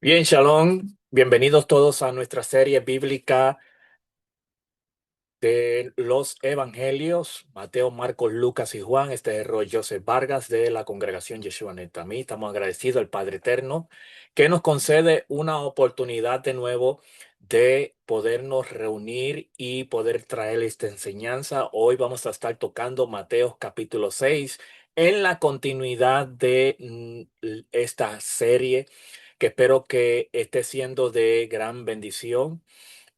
Bien, Shalom, bienvenidos todos a nuestra serie bíblica de los Evangelios, Mateo, Marcos, Lucas y Juan. Este es Roy Joseph Vargas de la Congregación Yeshua Netamí. Estamos agradecidos al Padre Eterno que nos concede una oportunidad de nuevo de podernos reunir y poder traer esta enseñanza. Hoy vamos a estar tocando Mateo capítulo 6 en la continuidad de esta serie que espero que esté siendo de gran bendición.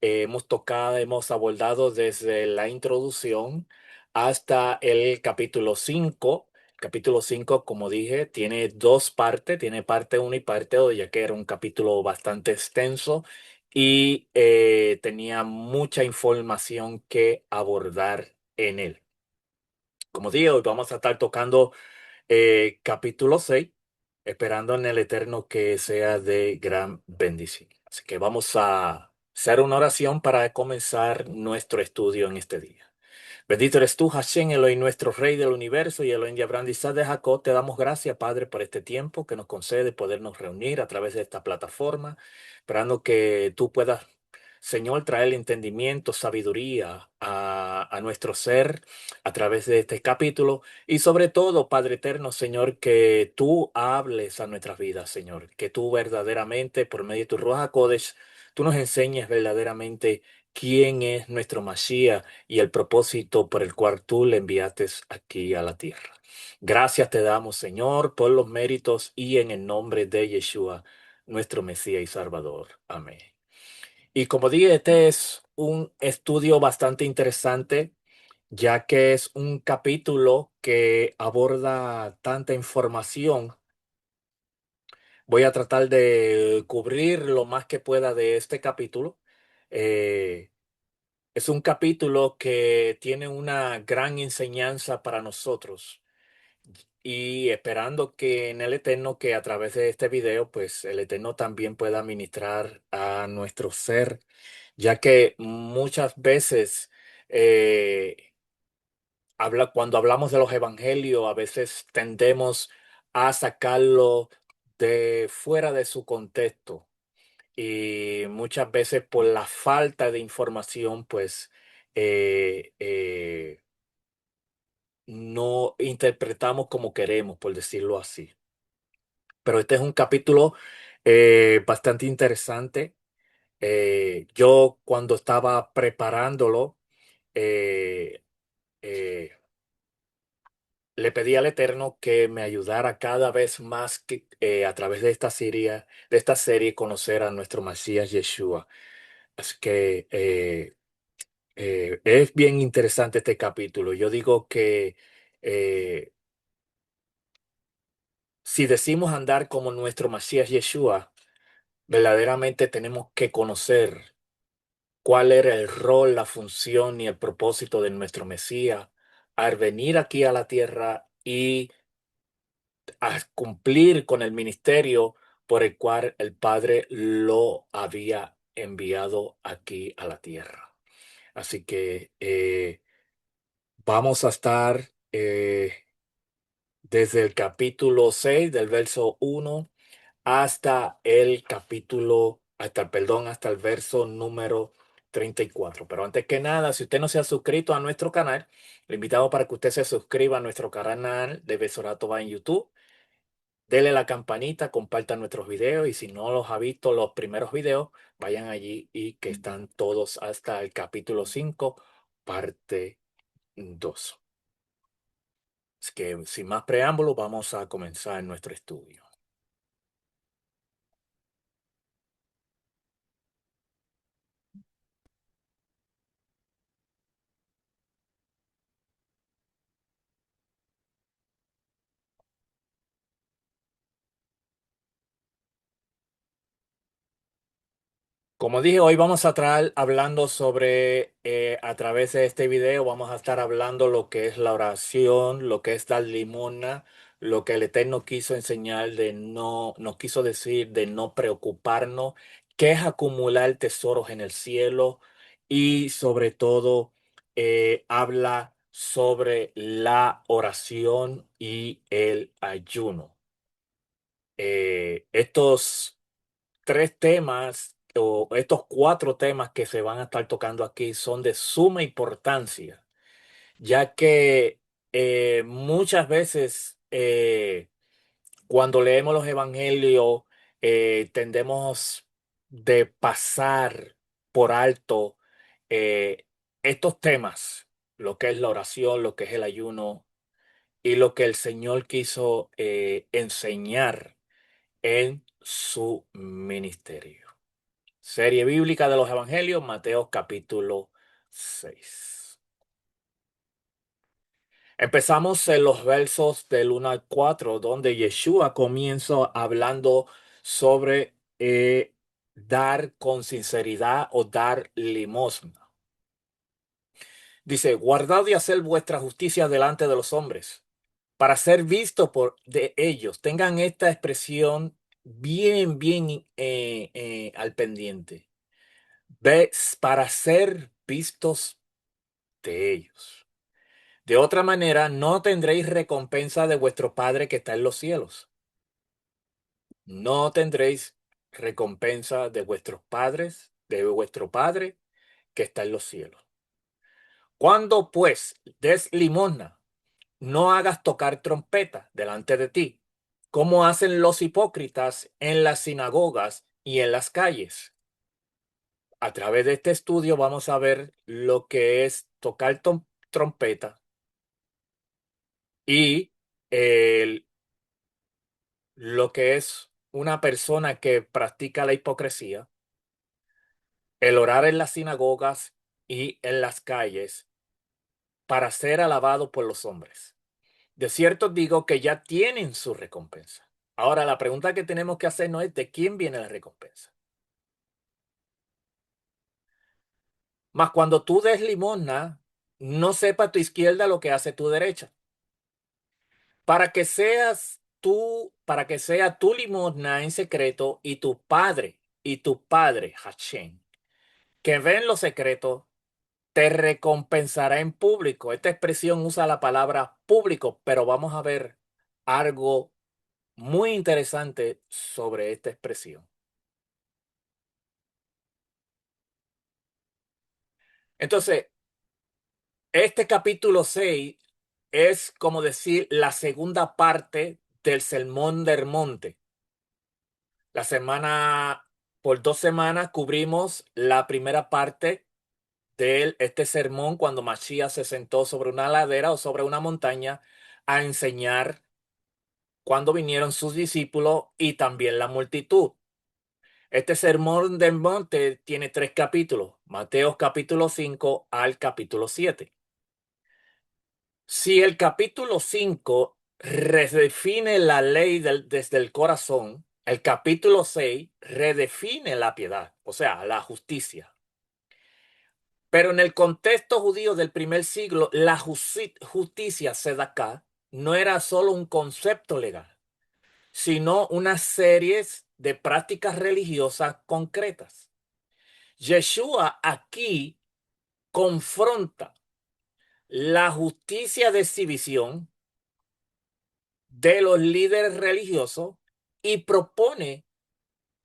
Hemos abordado desde la introducción hasta el capítulo 5. El capítulo 5, como dije, tiene dos partes, tiene parte uno y parte 2, ya que era un capítulo bastante extenso y tenía mucha información que abordar en él. Como dije, hoy vamos a estar tocando capítulo 6, esperando en el Eterno que sea de gran bendición. Así que vamos a hacer una oración para comenzar nuestro estudio en este día. Bendito eres tú, Hashem, Elohim, nuestro Rey del universo y Elohim de Abraham, de Isaac, de Jacob. Te damos gracias, Padre, por este tiempo que nos concede podernos reunir a través de esta plataforma, esperando que tú puedas, Señor, traer entendimiento, sabiduría a nuestro ser a través de este capítulo y sobre todo, Padre eterno, Señor, que tú hables a nuestras vidas, Señor, que tú verdaderamente, por medio de tu Ruach HaKodesh, tú nos enseñes verdaderamente quién es nuestro Mashiach y el propósito por el cual tú le enviaste aquí a la tierra. Gracias te damos, Señor, por los méritos y en el nombre de Yeshua, nuestro Mesías y Salvador. Amén. Y como dije, este es un estudio bastante interesante, ya que es un capítulo que aborda tanta información. Voy a tratar de cubrir lo más que pueda de este capítulo. Eh, es un capítulo que tiene una gran enseñanza para nosotros y esperando que en el Eterno, que a través de este video, pues el Eterno también pueda ministrar a nuestro ser, ya que muchas veces cuando hablamos de los evangelios, a veces tendemos a sacarlo de fuera de su contexto y muchas veces por la falta de información, pues eh, eh, no interpretamos como queremos, por decirlo así. Pero este es un capítulo bastante interesante. Yo cuando estaba preparándolo, eh, eh, le pedí al Eterno que me ayudara cada vez más a través de esta serie, conocer a nuestro Mesías Yeshua. Así que es bien interesante este capítulo. Yo digo que eh, si decimos andar como nuestro Mesías Yeshua, verdaderamente tenemos que conocer cuál era el rol, la función y el propósito de nuestro Mesías al venir aquí a la tierra y a cumplir con el ministerio por el cual el Padre lo había enviado aquí a la tierra. Así que vamos a estar desde el capítulo 6 del verso 1 hasta el hasta el verso número 34. Pero antes que nada, si usted no se ha suscrito a nuestro canal, le invitamos para que usted se suscriba a nuestro canal de Besorato va en YouTube. Dele la campanita, compartan nuestros videos y si no los ha visto los primeros videos, vayan allí y que están todos hasta el capítulo 5 parte 2. Es que sin más preámbulos, vamos a comenzar nuestro estudio. Como dije, hoy vamos a estar hablando sobre, a través de este video, vamos a estar hablando lo que es la oración, lo que es dar limosna, lo que el Eterno quiso enseñar nos quiso decir de no preocuparnos, que es acumular tesoros en el cielo y sobre todo habla sobre la oración y el ayuno. Estos tres temas o estos cuatro temas que se van a estar tocando aquí son de suma importancia, ya que muchas veces cuando leemos los evangelios tendemos de pasar por alto eh, estos temas, lo que es la oración, lo que es el ayuno y lo que el Señor quiso enseñar en su ministerio. Serie bíblica de los Evangelios, Mateo capítulo 6. Empezamos en los versos del 1 al 4, donde Yeshua comienza hablando sobre dar con sinceridad o dar limosna. Dice, guardad y hacer vuestra justicia delante de los hombres, para ser visto por de ellos. Tengan esta expresión bien al pendiente. ¿Ves? Para ser vistos de ellos. De otra manera, no tendréis recompensa de vuestro Padre que está en los cielos. No tendréis recompensa de vuestros padres, de vuestro Padre que está en los cielos. Cuando pues des limosna, no hagas tocar trompeta delante de ti, como hacen los hipócritas en las sinagogas y en las calles. A través de este estudio vamos a ver lo que es tocar trompeta y el lo que es una persona que practica la hipocresía, el orar en las sinagogas y en las calles para ser alabado por los hombres. De cierto digo que ya tienen su recompensa. Ahora, la pregunta que tenemos que hacer no es de quién viene la recompensa. Mas cuando tú des limosna, no sepa tu izquierda lo que hace tu derecha. Para que sea tu limosna en secreto y tu padre, Hashem, que ve en lo secreto, te recompensará en público. Esta expresión usa la palabra público, pero vamos a ver algo muy interesante sobre esta expresión. Entonces, este capítulo 6 es como decir la segunda parte del Sermón del Monte. La semana, por 2 semanas cubrimos la primera parte de este sermón cuando Mashiach se sentó sobre una ladera o sobre una montaña a enseñar cuando vinieron sus discípulos y también la multitud. Este sermón del monte tiene 3 capítulos, Mateo capítulo 5 al capítulo 7. Si el capítulo 5 redefine la ley desde el corazón, el capítulo 6 redefine la piedad, o sea, la justicia. Pero en el contexto judío del primer siglo, la justicia sedaká no era solo un concepto legal, sino una serie de prácticas religiosas concretas. Yeshua aquí confronta la justicia de exhibición de los líderes religiosos y propone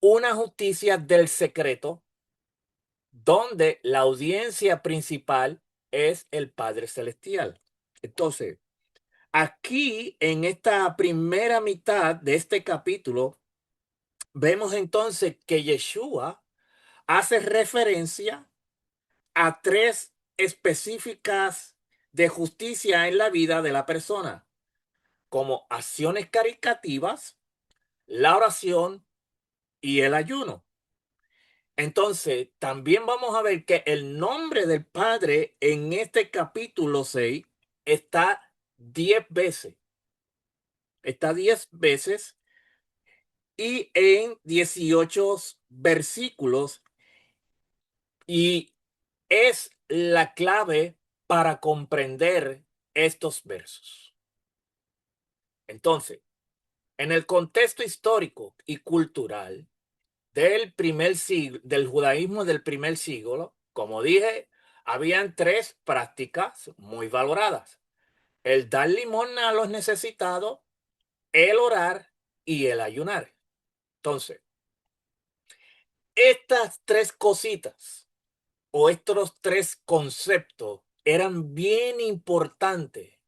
una justicia del secreto donde la audiencia principal es el Padre Celestial. Entonces, aquí en esta primera mitad de este capítulo, vemos entonces que Yeshua hace referencia a tres específicas de justicia en la vida de la persona, como acciones caricativas, la oración y el ayuno. Entonces, también vamos a ver que el nombre del Padre en este capítulo 6 está 10 veces. Está 10 veces y en 18 versículos y es la clave para comprender estos versos. Entonces, en el contexto histórico y cultural del primer siglo, del judaísmo del primer siglo, como dije, habían tres prácticas muy valoradas: el dar limosna a los necesitados, el orar y el ayunar. Entonces, Estas tres cositas o estos tres conceptos eran bien importantes.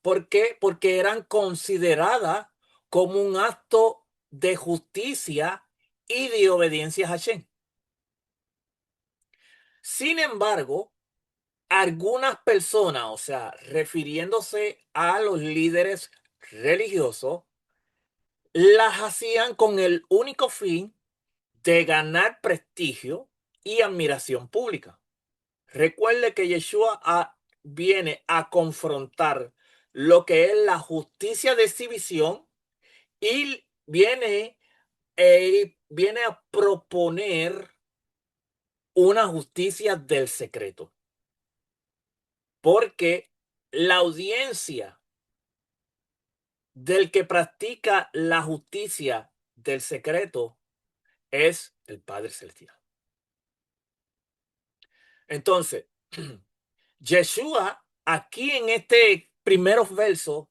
¿Por qué? Porque eran consideradas como un acto de justicia y de obediencia a Hashem. Sin embargo, algunas personas, o sea, refiriéndose a los líderes religiosos, las hacían con el único fin de ganar prestigio y admiración pública. Recuerde que Yeshua viene a confrontar lo que es la justicia de exhibición y viene a proponer una justicia del secreto. Porque la audiencia del que practica la justicia del secreto es el Padre Celestial. Entonces, Yeshua, aquí en este primeros versos,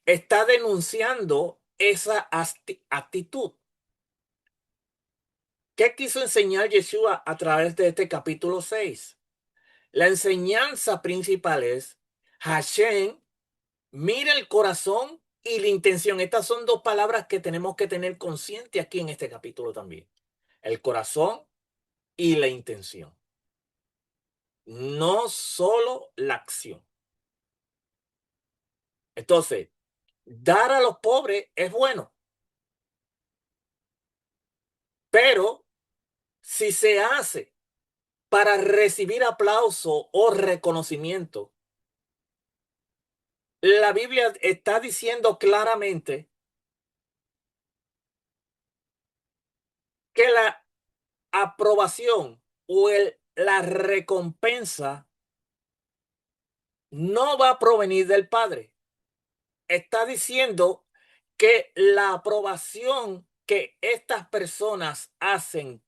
está denunciando esa actitud. ¿Qué quiso enseñar Yeshua a través de este capítulo 6? La enseñanza principal es Hashem mira el corazón y la intención. Estas son dos palabras que tenemos que tener consciente aquí en este capítulo también. El corazón y la intención. No solo la acción. Entonces, dar a los pobres es bueno, pero si se hace para recibir aplauso o reconocimiento, la Biblia está diciendo claramente que la aprobación o la recompensa no va a provenir del Padre. Está diciendo que la aprobación que estas personas hacen,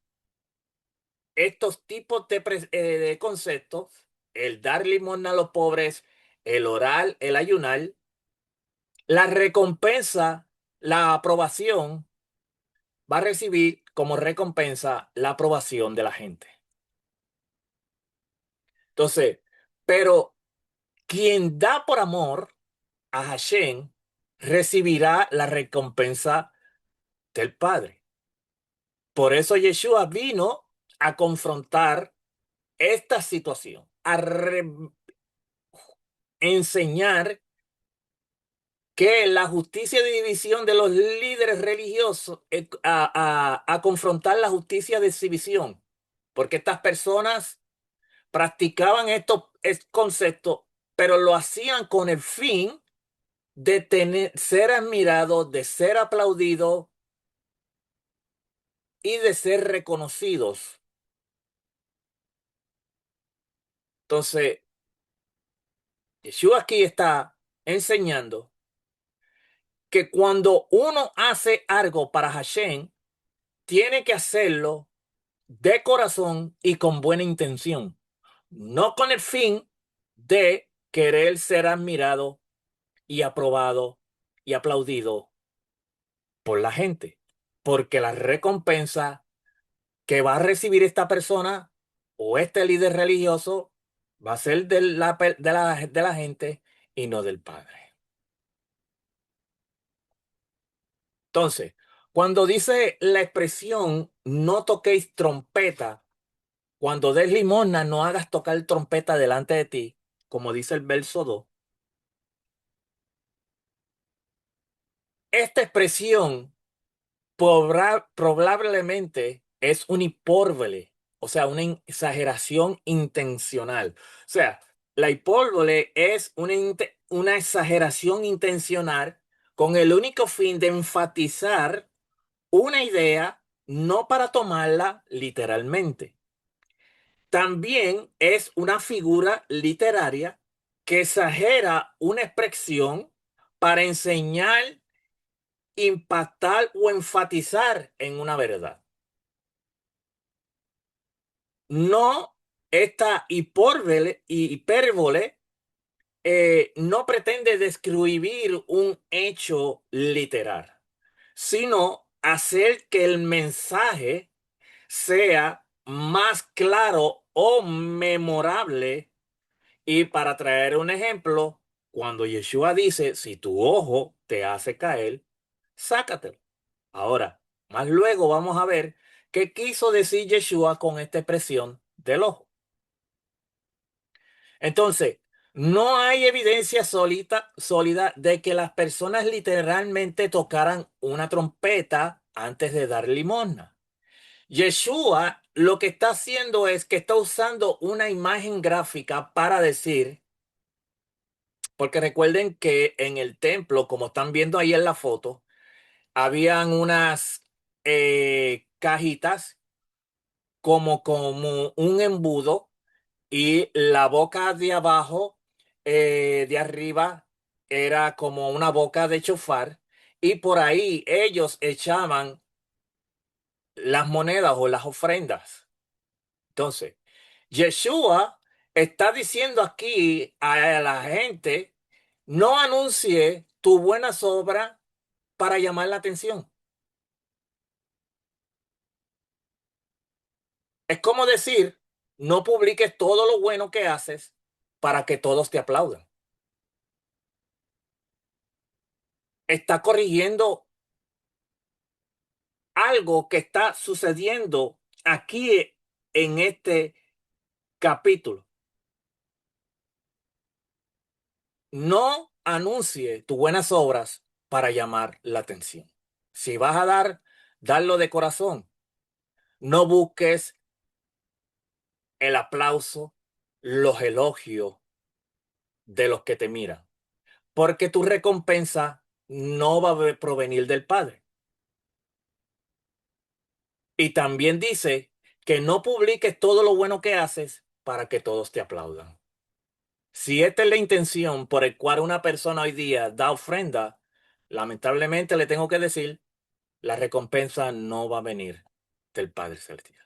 estos tipos de conceptos, el dar limosna a los pobres, el orar, el ayunar, la recompensa, la aprobación, va a recibir como recompensa la aprobación de la gente. Entonces, pero quien da por amor a Hashem recibirá la recompensa del Padre. Por eso Yeshua vino a confrontar esta situación, a enseñar que la justicia de división de los líderes religiosos, a confrontar la justicia de exhibición, porque estas personas practicaban estos conceptos, pero lo hacían con el fin de ser admirados, de ser aplaudidos y de ser reconocidos. Entonces, Yeshua aquí está enseñando que cuando uno hace algo para Hashem, tiene que hacerlo de corazón y con buena intención, no con el fin de querer ser admirado y aprobado y aplaudido por la gente, porque la recompensa que va a recibir esta persona o este líder religioso va a ser de la gente y no del Padre. Entonces, cuando dice la expresión no toquéis trompeta, cuando des limosna no hagas tocar trompeta delante de ti, como dice el verso 2, esta expresión probablemente es un hipérbole, o sea, una exageración intencional. O sea, la hipérbole es una exageración intencional con el único fin de enfatizar una idea, no para tomarla literalmente. También es una figura literaria que exagera una expresión para enseñar, impactar o enfatizar en una verdad. No, esta hipérbole no pretende describir un hecho literal, sino hacer que el mensaje sea más claro o memorable. Y para traer un ejemplo, cuando Yeshua dice, si tu ojo te hace caer, sácatelo. Ahora, más luego vamos a ver qué quiso decir Yeshua con esta expresión del ojo. Entonces, no hay evidencia sólida de que las personas literalmente tocaran una trompeta antes de dar limosna. Yeshua lo que está haciendo es que está usando una imagen gráfica para decir, porque recuerden que en el templo, como están viendo ahí en la foto, habían unas cajitas como un embudo y la boca de abajo, de arriba, era como una boca de chofar y por ahí ellos echaban las monedas o las ofrendas. Entonces, Yeshua está diciendo aquí a la gente, no anuncie tu buena obra para llamar la atención. Es como decir, no publiques todo lo bueno que haces para que todos te aplaudan. Está corrigiendo algo que está sucediendo aquí en este capítulo. No anuncie tus buenas obras para llamar la atención. Si vas a darlo de corazón. No busques el aplauso, los elogios de los que te miran, porque tu recompensa no va a provenir del Padre. Y también dice que no publiques todo lo bueno que haces para que todos te aplaudan. Si esta es la intención por el cual una persona hoy día da ofrenda, lamentablemente le tengo que decir, la recompensa no va a venir del Padre Celestial.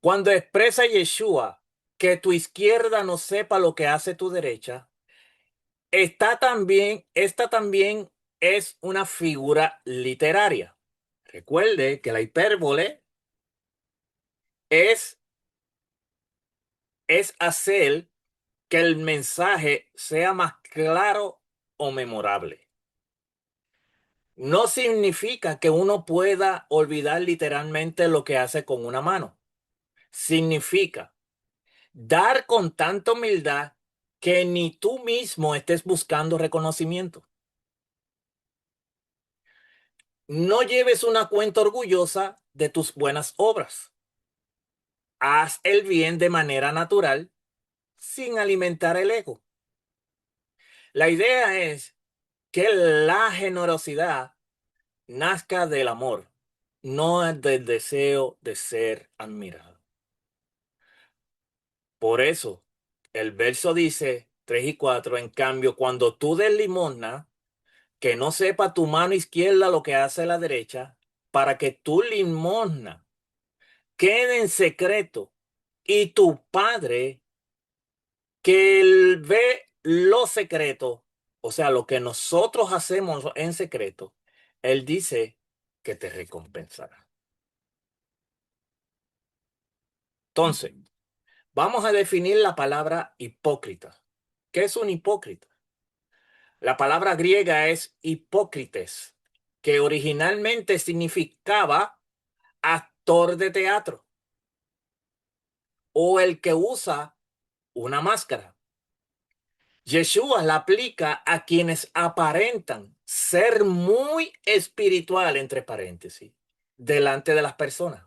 Cuando expresa Yeshua que tu izquierda no sepa lo que hace tu derecha, esta también es una figura literaria. Recuerde que la hipérbole es, es hacer que el mensaje sea más claro o memorable. No significa que uno pueda olvidar literalmente lo que hace con una mano. Significa dar con tanta humildad que ni tú mismo estés buscando reconocimiento. No lleves una cuenta orgullosa de tus buenas obras. Haz el bien de manera natural sin alimentar el ego. La idea es que la generosidad nazca del amor, no del deseo de ser admirado. Por eso, el verso dice 3 y 4, en cambio, cuando tú des limosna, que no sepa tu mano izquierda lo que hace la derecha, para que tu limosna quede en secreto y tu Padre, que él ve lo secreto, o sea, lo que nosotros hacemos en secreto, él dice que te recompensará. Entonces, vamos a definir la palabra hipócrita. ¿Qué es un hipócrita? La palabra griega es hipócrites, que originalmente significaba actor de teatro o el que usa una máscara. Yeshua la aplica a quienes aparentan ser muy espiritual, entre paréntesis, delante de las personas,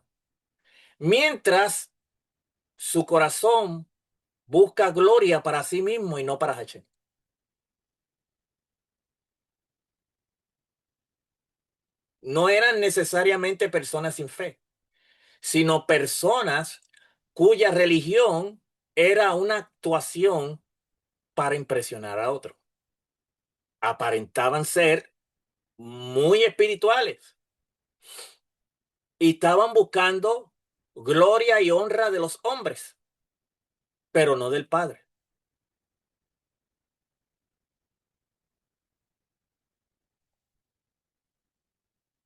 mientras su corazón busca gloria para sí mismo y no para Hashem. No eran necesariamente personas sin fe, sino personas cuya religión era una actuación para impresionar a otro. Aparentaban ser muy espirituales y estaban buscando gloria y honra de los hombres, pero no del Padre.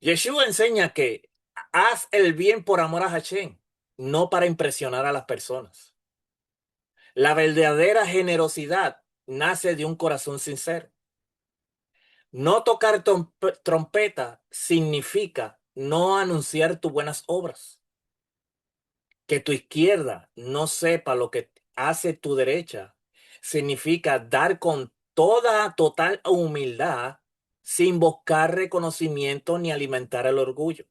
Yeshua enseña que haz el bien por amor a Hashem, no para impresionar a las personas. La verdadera generosidad nace de un corazón sincero. No tocar trompeta significa no anunciar tus buenas obras. Que tu izquierda no sepa lo que hace tu derecha significa dar con toda total humildad sin buscar reconocimiento ni alimentar el orgullo.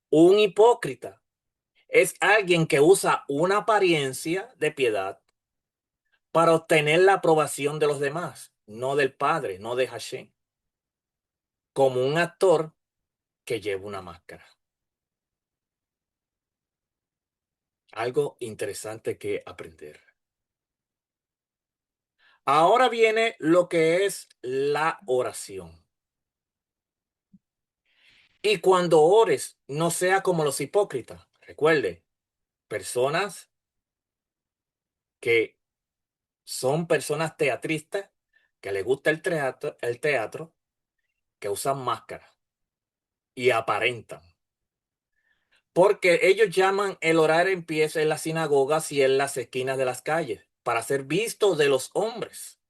Un hipócrita es alguien que usa una apariencia de piedad para obtener la aprobación de los demás, no del Padre, no de Hashem, como un actor que lleva una máscara. Algo interesante que aprender. Ahora viene lo que es la oración. Y cuando ores, no sea como los hipócritas. Recuerde, personas que son personas teatristas, que les gusta el teatro, que usan máscara y aparentan. Porque ellos llaman el orar en pies en las sinagogas y en las esquinas de las calles para ser vistos de los hombres.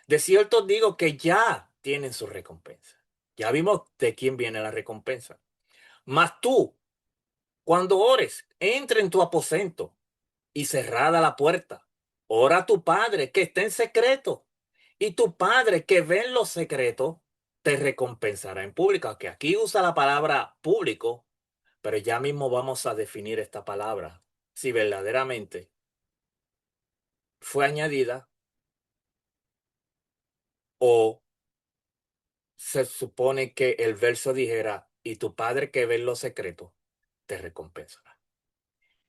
De cierto digo que ya tienen su recompensa. Ya vimos de quién viene la recompensa. Mas tú, cuando ores, entra en tu aposento y cerrada la puerta. Ora a tu Padre que está en secreto. Y tu Padre que ve en lo secreto te recompensará en público. Que aquí usa la palabra público, pero ya mismo vamos a definir esta palabra. Si verdaderamente fue añadida o se supone que el verso dijera, y tu Padre que ve en lo secreto te recompensará.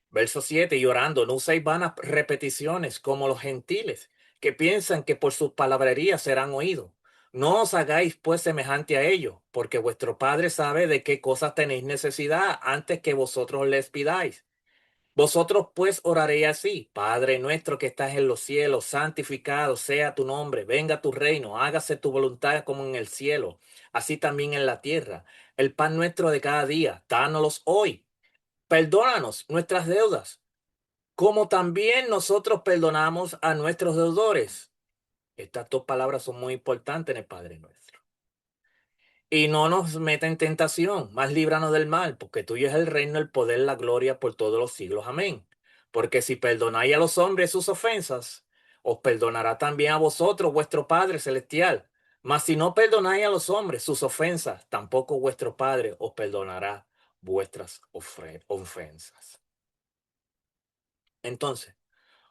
Verso 7, y orando, no uséis vanas repeticiones como los gentiles, que piensan que por sus palabrerías serán oídos. No os hagáis pues semejante a ellos, porque vuestro Padre sabe de qué cosas tenéis necesidad antes que vosotros les pidáis. Vosotros pues oraréis así: Padre nuestro que estás en los cielos, santificado sea tu nombre, venga tu reino, hágase tu voluntad como en el cielo, así también en la tierra. El pan nuestro de cada día, dánoslos hoy. Perdónanos nuestras deudas como también nosotros perdonamos a nuestros deudores. Estas dos palabras son muy importantes en el Padre Nuestro. Y no nos meta en tentación, más líbranos del mal, porque tuyo es el reino, el poder, la gloria por todos los siglos. Amén. Porque si perdonáis a los hombres sus ofensas, os perdonará también a vosotros vuestro Padre celestial. Mas si no perdonáis a los hombres sus ofensas, tampoco vuestro Padre os perdonará vuestras ofensas. Entonces,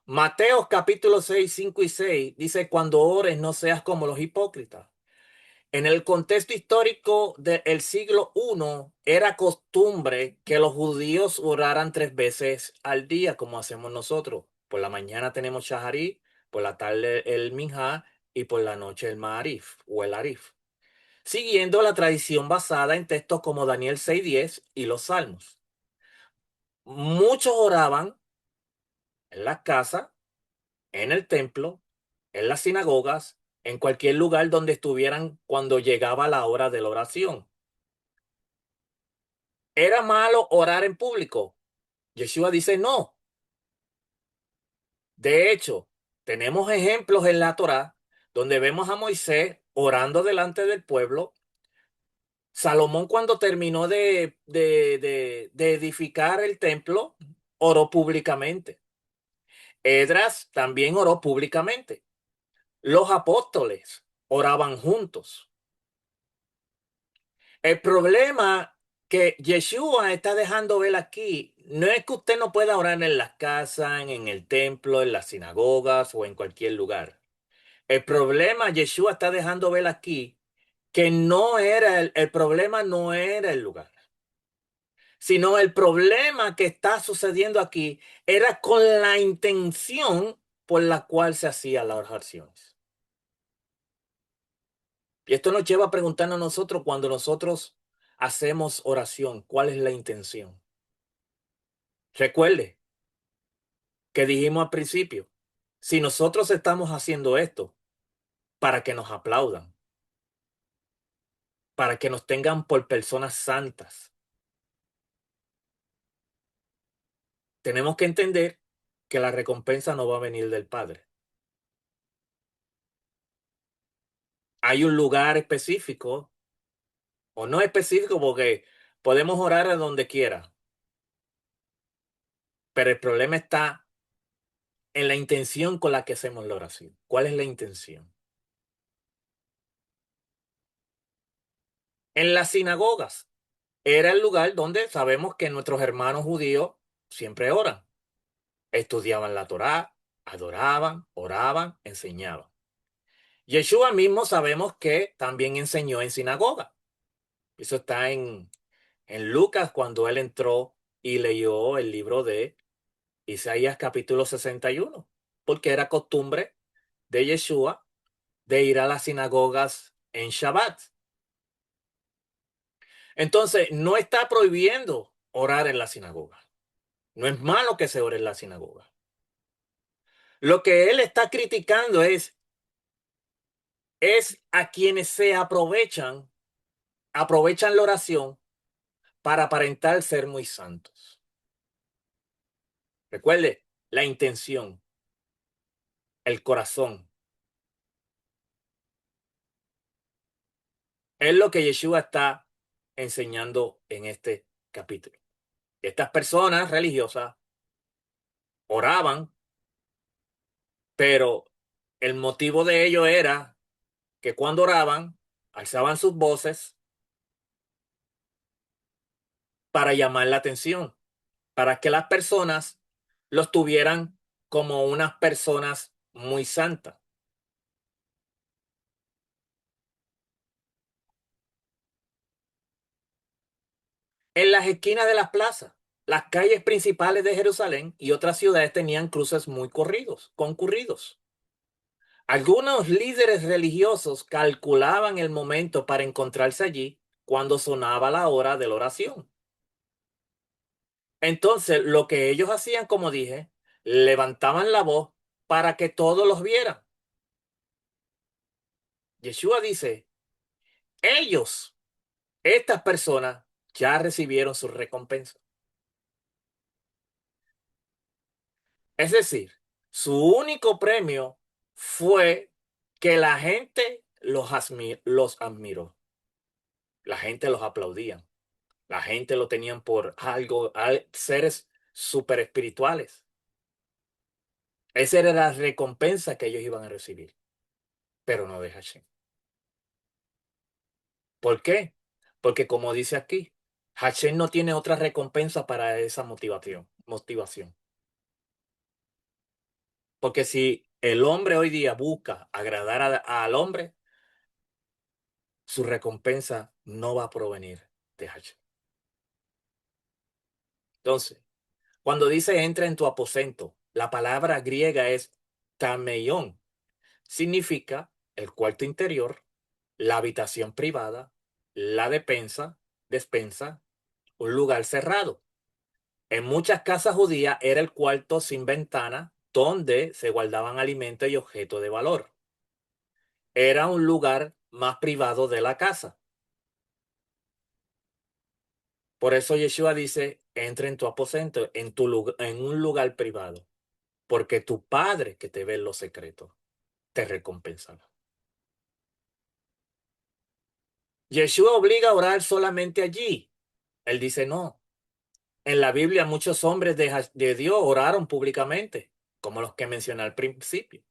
Mateo capítulo 6 5 y 6 dice, cuando ores no seas como los hipócritas. En el contexto histórico del siglo I, era costumbre que los judíos oraran 3 veces al día, como hacemos nosotros. Por la mañana tenemos Shaharit, por la tarde el Minha y por la noche el Ma'arif o el Arif, siguiendo la tradición basada en textos como Daniel 6:10 y los Salmos. Muchos oraban en las casas, en el templo, en las sinagogas, en cualquier lugar donde estuvieran cuando llegaba la hora de la oración. ¿Era malo orar en público? Yeshua dice no. De hecho, tenemos ejemplos en la Torá donde vemos a Moisés orando delante del pueblo. Salomón, cuando terminó de edificar el templo, oró públicamente. Esdras también oró públicamente. Los apóstoles oraban juntos. El problema que Yeshua está dejando ver aquí no es que usted no pueda orar en las casas, en el templo, en las sinagogas o en cualquier lugar. El problema Yeshua está dejando ver aquí que no era el problema no era el lugar, sino el problema que está sucediendo aquí era con la intención por la cual se hacían las oraciones. Y esto nos lleva a preguntarnos a nosotros cuando nosotros hacemos oración, ¿cuál es la intención? Recuerde que dijimos al principio, si nosotros estamos haciendo esto para que nos aplaudan, para que nos tengan por personas santas, tenemos que entender que la recompensa no va a venir del Padre. Hay un lugar específico, o no específico, porque podemos orar a donde quiera, pero el problema está en la intención con la que hacemos la oración. ¿Cuál es la intención? En las sinagogas era el lugar donde sabemos que nuestros hermanos judíos siempre oran. Estudiaban la Torá, adoraban, oraban, enseñaban. Yeshua mismo sabemos que también enseñó en sinagoga. Eso está en Lucas cuando él entró y leyó el libro de Isaías capítulo 61, porque era costumbre de Yeshua de ir a las sinagogas en Shabbat. Entonces, no está prohibiendo orar en la sinagoga. No es malo que se ore en la sinagoga. Lo que él está criticando es a quienes se aprovechan la oración para aparentar ser muy santos. Recuerde, la intención, el corazón, es lo que Yeshua está enseñando en este capítulo. Estas personas religiosas oraban, pero el motivo de ello era que cuando oraban, alzaban sus voces para llamar la atención, para que las personas los tuvieran como unas personas muy santas. En las esquinas de las plazas, las calles principales de Jerusalén y otras ciudades tenían cruces muy concurridos. Algunos líderes religiosos calculaban el momento para encontrarse allí cuando sonaba la hora de la oración. Entonces, lo que ellos hacían, como dije, levantaban la voz para que todos los vieran. Yeshua dice, ellos, estas personas, ya recibieron su recompensa. Es decir, su único premio fue que la gente los admiró. La gente los aplaudía. La gente lo tenían por seres super espirituales. Esa era la recompensa que ellos iban a recibir, pero no de Hashem. ¿Por qué? Porque como dice aquí, Hashem no tiene otra recompensa para esa motivación. Porque si el hombre hoy día busca agradar al hombre, su recompensa no va a provenir de Hashem. Entonces, cuando dice entra en tu aposento, la palabra griega es tameión. Significa el cuarto interior, la habitación privada, la despensa, un lugar cerrado. En muchas casas judías era el cuarto sin ventana donde se guardaban alimentos y objetos de valor. Era un lugar más privado de la casa. Por eso Yeshua dice, entra en tu aposento, en un lugar privado, porque tu Padre que te ve en los secretos te recompensará. Yeshua obliga a orar solamente allí. Él dice, no. En la Biblia muchos hombres de Dios oraron públicamente, como los que mencioné al principio.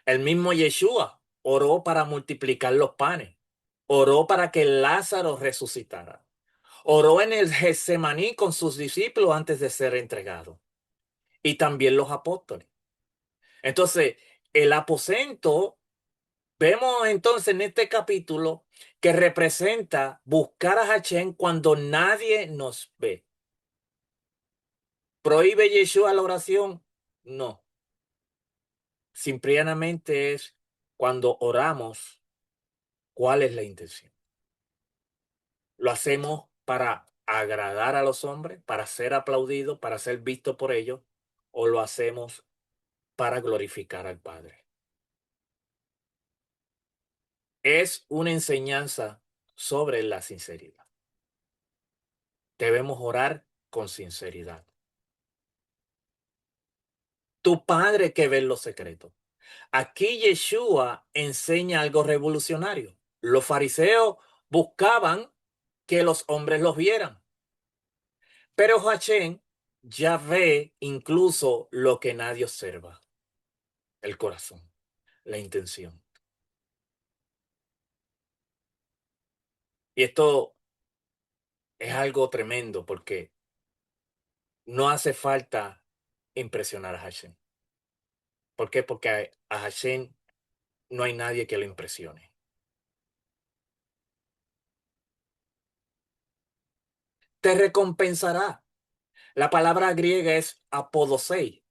El mismo Yeshua oró para multiplicar los panes. Oró para que Lázaro resucitara. Oró en el Getsemaní con sus discípulos antes de ser entregado. Y también los apóstoles. Entonces, el aposento, vemos entonces en este capítulo que representa buscar a Hashem cuando nadie nos ve. ¿Prohíbe Yeshua la oración? No. Simplemente es cuando oramos, ¿cuál es la intención? ¿Lo hacemos para agradar a los hombres, para ser aplaudidos, para ser vistos por ellos? ¿O lo hacemos para glorificar al Padre? Es una enseñanza sobre la sinceridad. Debemos orar con sinceridad. Tu Padre que ve en lo secreto. Aquí Yeshua enseña algo revolucionario. Los fariseos buscaban que los hombres los vieran, pero Hashem ya ve incluso lo que nadie observa, el corazón, la intención. Y esto es algo tremendo porque no hace falta impresionar a Hashem. ¿Por qué? Porque a Hashem no hay nadie que lo impresione. Te recompensará. La palabra griega es apodosei.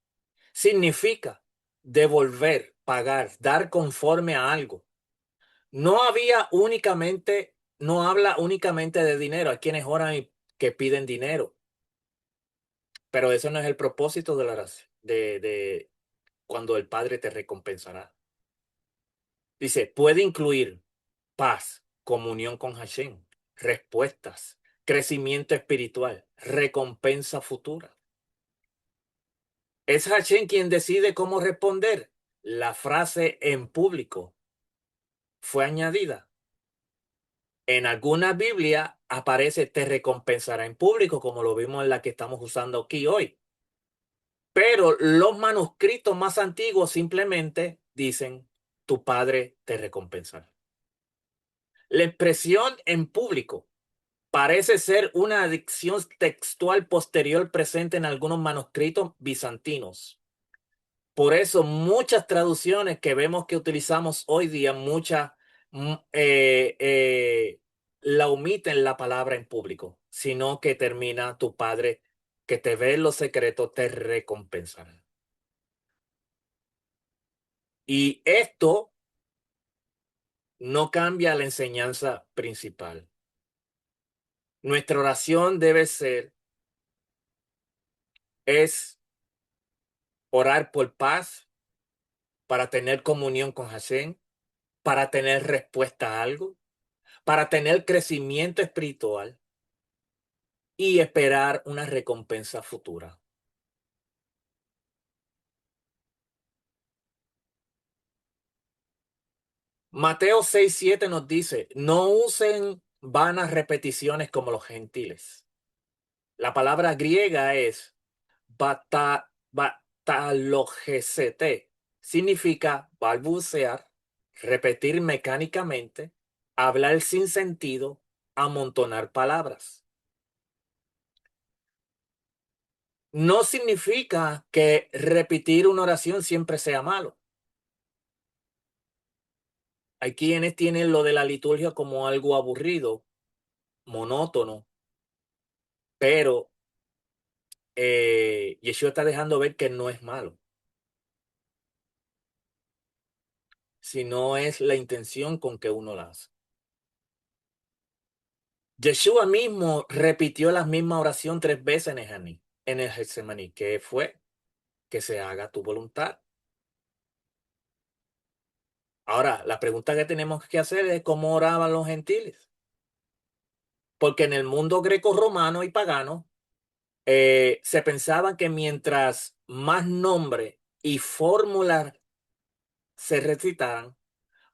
Significa devolver, pagar, dar conforme a algo. No habla únicamente de dinero. Hay quienes oran y que piden dinero, pero eso no es el propósito de la oración, de cuando el Padre te recompensará. Dice, puede incluir paz, comunión con Hashem, respuestas, crecimiento espiritual, recompensa futura. Es Hashem quien decide cómo responder. La frase en público fue añadida. En alguna Biblia aparece te recompensará en público, como lo vimos en la que estamos usando aquí hoy. Pero los manuscritos más antiguos simplemente dicen tu padre te recompensará. La expresión en público parece ser una adicción textual posterior presente en algunos manuscritos bizantinos. Por eso muchas traducciones que vemos que utilizamos hoy día, muchas la omiten la palabra en público, sino que termina tu Padre que te ve en los secretos, te recompensará. Y esto no cambia la enseñanza principal. Nuestra oración debe ser, es orar por paz, para tener comunión con Hashem, para tener respuesta a algo, para tener crecimiento espiritual y esperar una recompensa futura. Mateo 6:7 nos dice, no usen vanas repeticiones como los gentiles. La palabra griega es batalogesete. Significa balbucear, repetir mecánicamente, hablar sin sentido, amontonar palabras. No significa que repetir una oración siempre sea malo. Hay quienes tienen lo de la liturgia como algo aburrido, monótono, pero Yeshua está dejando ver que no es malo, sino es la intención con que uno la hace. Yeshua mismo repitió la misma oración 3 veces en el Getsemaní, que fue que se haga tu voluntad. Ahora, la pregunta que tenemos que hacer es cómo oraban los gentiles, porque en el mundo greco-romano y pagano se pensaba que mientras más nombre y fórmulas se recitaran,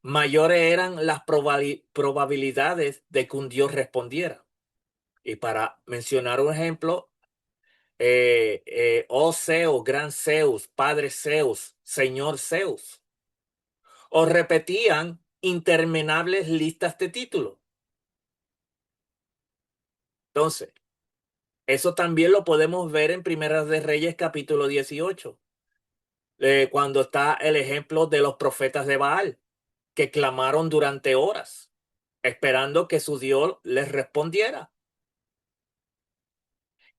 mayores eran las probabilidades de que un Dios respondiera. Y para mencionar un ejemplo, oh Zeus, gran Zeus, Padre Zeus, Señor Zeus, o repetían interminables listas de títulos. Entonces, eso también lo podemos ver en Primeras de Reyes capítulo 18, cuando está el ejemplo de los profetas de Baal, que clamaron durante horas, esperando que su Dios les respondiera.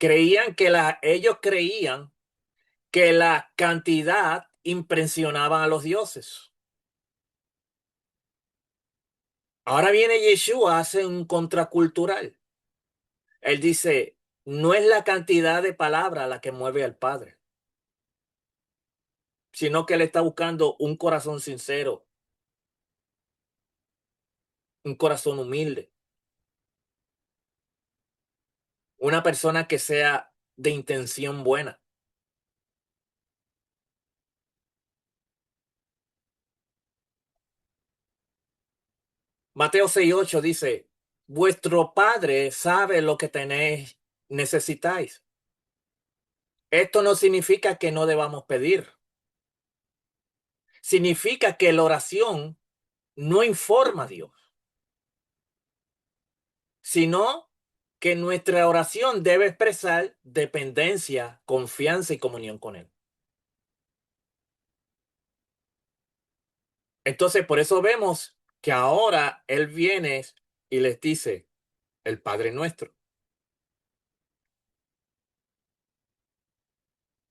Ellos creían que la cantidad impresionaba a los dioses. Ahora viene Yeshua, hace un contracultural. Él dice, no es la cantidad de palabras la que mueve al Padre, sino que él está buscando un corazón sincero, un corazón humilde, una persona que sea de intención buena. Mateo 6:8 dice, vuestro Padre sabe lo que tenéis, necesitáis. Esto no significa que no debamos pedir. Significa que la oración no informa a Dios, sino que nuestra oración debe expresar dependencia, confianza y comunión con Él. Entonces, por eso vemos que ahora Él viene y les dice, el Padre nuestro.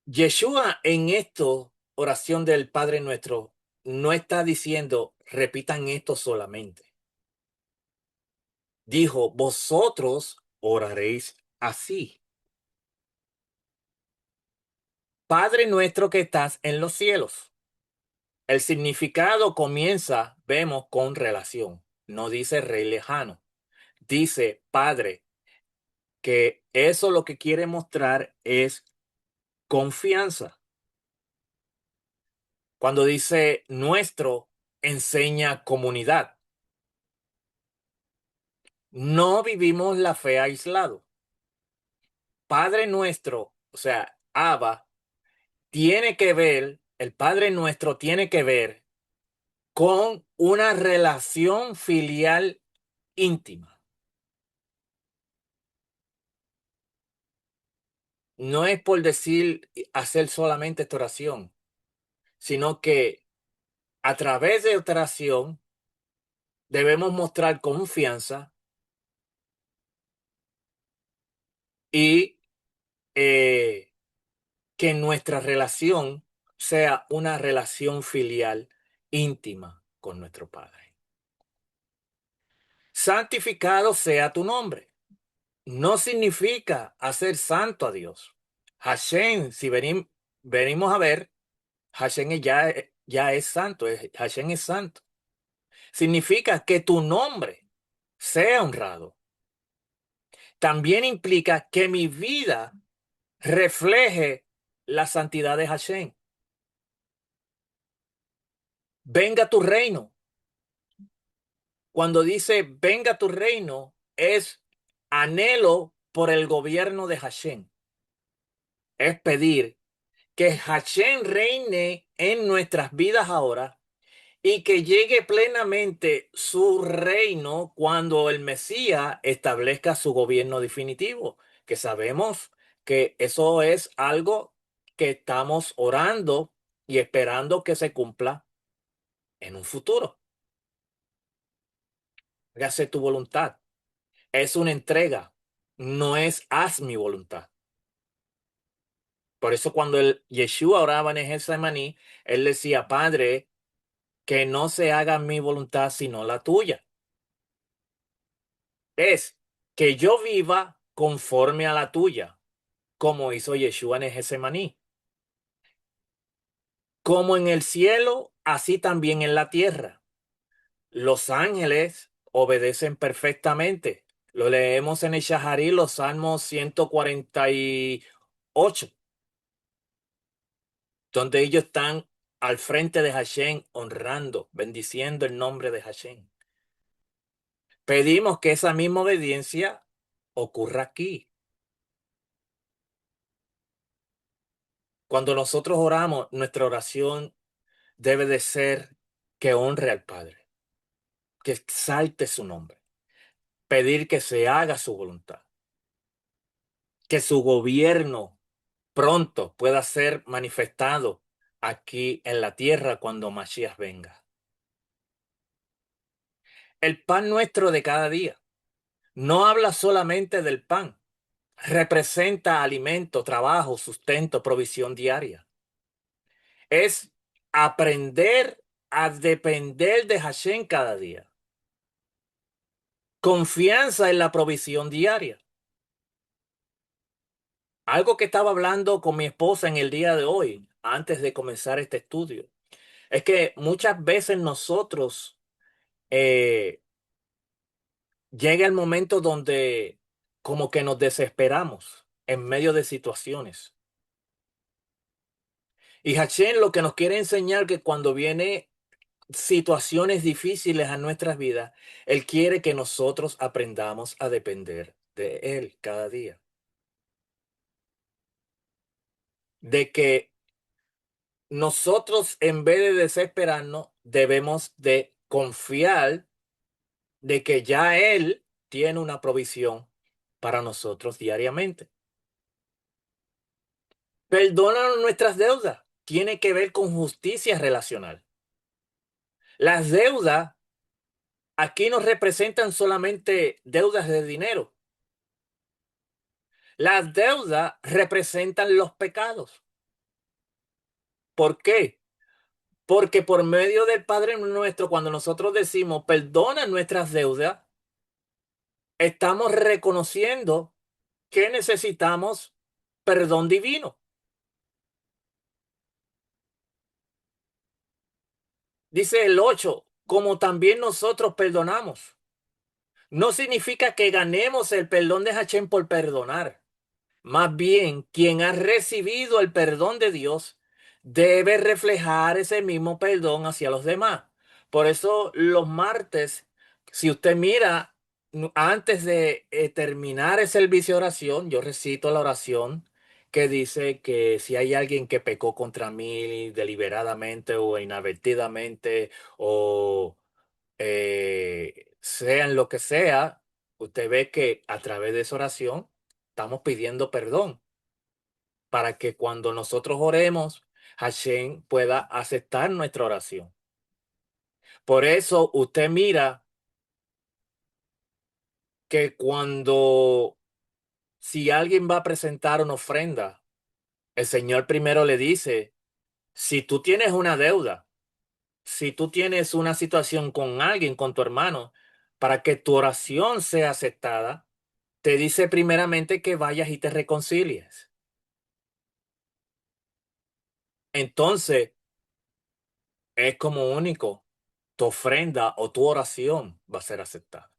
Yeshua en esto, oración del Padre nuestro, no está diciendo, repitan esto solamente. Dijo, vosotros oraréis así. Padre nuestro que estás en los cielos. El significado comienza, vemos, con relación. No dice rey lejano. Dice Padre, que eso lo que quiere mostrar es confianza. Cuando dice nuestro, enseña comunidad. No vivimos la fe aislado. Padre nuestro, o sea, Abba, tiene que ver, el Padre nuestro tiene que ver con una relación filial íntima. No es por decir hacer solamente esta oración, sino que a través de esta oración debemos mostrar confianza y que nuestra relación sea una relación filial íntima con nuestro Padre. Santificado sea tu nombre. No significa hacer santo a Dios. Hashem, si venimos a ver, Hashem ya es santo, Hashem es santo. Significa que tu nombre sea honrado. También implica que mi vida refleje la santidad de Hashem. Venga tu reino. Cuando dice venga tu reino, es anhelo por el gobierno de Hashem. Es pedir que Hashem reine en nuestras vidas ahora y que llegue plenamente su reino cuando el Mesías establezca su gobierno definitivo, que sabemos que eso es algo que estamos orando y esperando que se cumpla en un futuro. Hágase tu voluntad. Es una entrega, no es haz mi voluntad. Por eso cuando el Yeshua oraba en Getsemaní, él decía, Padre, que no se haga mi voluntad sino la tuya. Es que yo viva conforme a la tuya, como hizo Yeshua en Getsemaní. Como en el cielo, así también en la tierra. Los ángeles obedecen perfectamente. Lo leemos en el Shaharí, los Salmos 148, donde ellos están al frente de Hashem, honrando, bendiciendo el nombre de Hashem. Pedimos que esa misma obediencia ocurra aquí. Cuando nosotros oramos, nuestra oración debe de ser que honre al Padre, que exalte su nombre, pedir que se haga su voluntad, que su gobierno pronto pueda ser manifestado aquí en la tierra cuando Mashiach venga. El pan nuestro de cada día no habla solamente del pan, representa alimento, trabajo, sustento, provisión diaria. Es aprender a depender de Hashem cada día. Confianza en la provisión diaria. Algo que estaba hablando con mi esposa en el día de hoy, antes de comenzar este estudio, es que muchas veces nosotros eh, llega el momento donde como que nos desesperamos en medio de situaciones. Y Hashem lo que nos quiere enseñar que cuando viene situaciones difíciles a nuestras vidas, Él quiere que nosotros aprendamos a depender de Él cada día. De que nosotros, en vez de desesperarnos, debemos de confiar de que ya Él tiene una provisión para nosotros diariamente. Perdona nuestras deudas. Tiene que ver con justicia relacional. Las deudas aquí no representan solamente deudas de dinero. Las deudas representan los pecados. ¿Por qué? Porque por medio del Padre nuestro, cuando nosotros decimos perdona nuestras deudas, estamos reconociendo que necesitamos perdón divino. Dice el 8, como también nosotros perdonamos. No significa que ganemos el perdón de Hachén por perdonar. Más bien, quien ha recibido el perdón de Dios debe reflejar ese mismo perdón hacia los demás. Por eso los martes, si usted mira, antes de terminar el servicio de oración, yo recito la oración que dice que si hay alguien que pecó contra mí deliberadamente o inadvertidamente o sean lo que sea, usted ve que a través de esa oración estamos pidiendo perdón para que cuando nosotros oremos, Hashem pueda aceptar nuestra oración. Por eso usted mira que cuando si alguien va a presentar una ofrenda, el Señor primero le dice, si tú tienes una deuda, si tú tienes una situación con alguien, con tu hermano, para que tu oración sea aceptada, te dice primeramente que vayas y te reconcilies. Entonces, es como único, tu ofrenda o tu oración va a ser aceptada.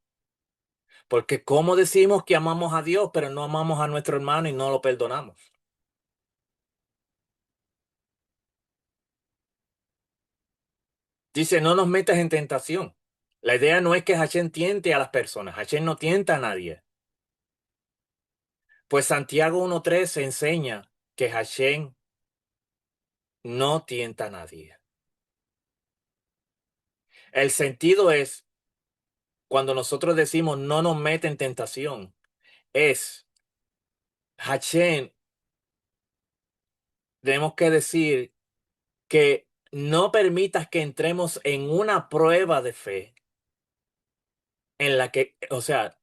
Porque como decimos que amamos a Dios, pero no amamos a nuestro hermano y no lo perdonamos. Dice, no nos metas en tentación. La idea no es que Hashem tiente a las personas. Hashem no tienta a nadie. Pues Santiago 1:3 enseña que Hashem no tienta a nadie. El sentido es, cuando nosotros decimos no nos mete en tentación, es Hashem, tenemos que decir que no permitas que entremos en una prueba de fe en la que, o sea,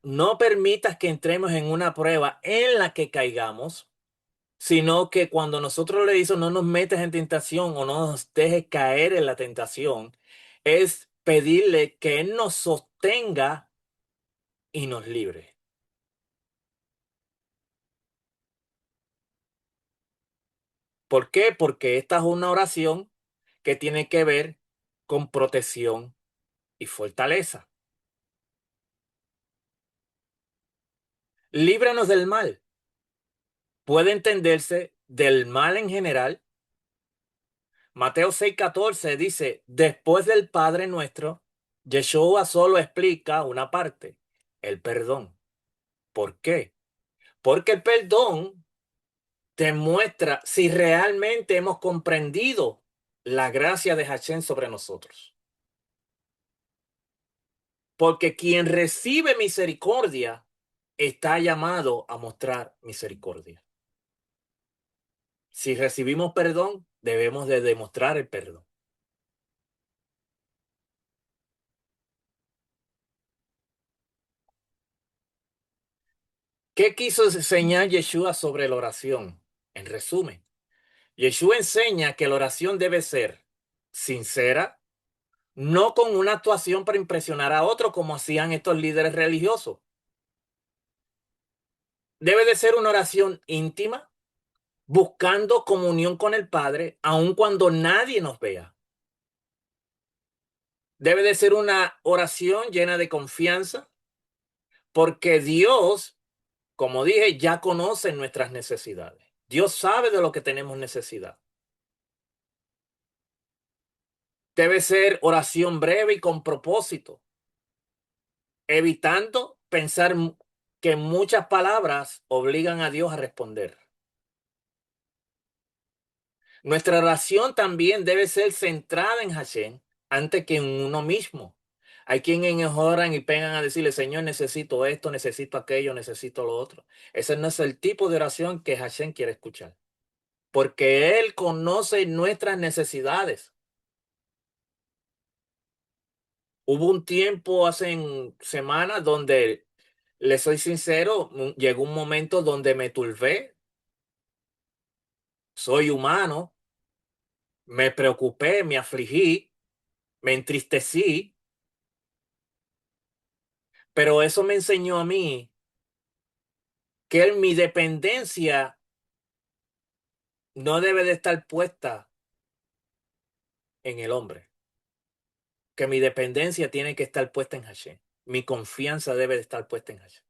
no permitas que entremos en una prueba en la que caigamos, sino que cuando nosotros le decimos no nos metas en tentación o no nos dejes caer en la tentación, es pedirle que Él nos sostenga y nos libre. ¿Por qué? Porque esta es una oración que tiene que ver con protección y fortaleza. Líbranos del mal. Puede entenderse del mal en general. Mateo 6:14 dice, después del Padre nuestro, Yeshua solo explica una parte, el perdón. ¿Por qué? Porque el perdón demuestra si realmente hemos comprendido la gracia de Hashem sobre nosotros. Porque quien recibe misericordia está llamado a mostrar misericordia. Si recibimos perdón, debemos de demostrar el perdón. ¿Qué quiso enseñar Yeshua sobre la oración? En resumen, Yeshua enseña que la oración debe ser sincera, no con una actuación para impresionar a otro como hacían estos líderes religiosos. Debe de ser una oración íntima, buscando comunión con el Padre, aun cuando nadie nos vea. Debe de ser una oración llena de confianza, porque Dios, como dije, ya conoce nuestras necesidades. Dios sabe de lo que tenemos necesidad. Debe ser oración breve y con propósito, evitando pensar que muchas palabras obligan a Dios a responder. Nuestra oración también debe ser centrada en Hashem antes que en uno mismo. Hay quienes oran y pegan a decirle, Señor, necesito esto, necesito aquello, necesito lo otro. Ese no es el tipo de oración que Hashem quiere escuchar, porque Él conoce nuestras necesidades. Hubo un tiempo semanas donde, le soy sincero, llegó un momento donde me turbé, soy humano, me preocupé, me afligí, me entristecí, pero eso me enseñó a mí que mi dependencia no debe de estar puesta en el hombre, que mi dependencia tiene que estar puesta en Hashem. Mi confianza debe de estar puesta en Hashem.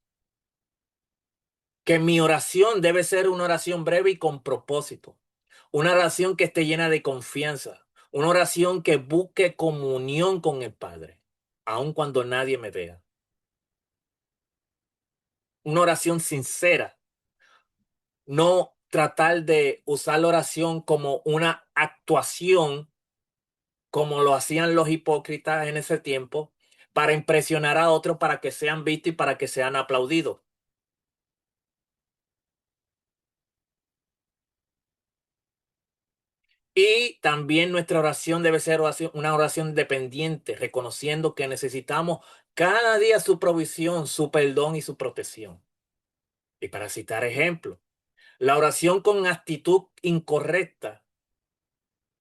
Que mi oración debe ser una oración breve y con propósito. Una oración que esté llena de confianza. Una oración que busque comunión con el Padre, aun cuando nadie me vea. Una oración sincera. No tratar de usar la oración como una actuación como lo hacían los hipócritas en ese tiempo, para impresionar a otros, para que sean vistos y para que sean aplaudidos. Y también nuestra oración debe ser una oración dependiente, reconociendo que necesitamos cada día su provisión, su perdón y su protección. Y para citar ejemplos, la oración con actitud incorrecta.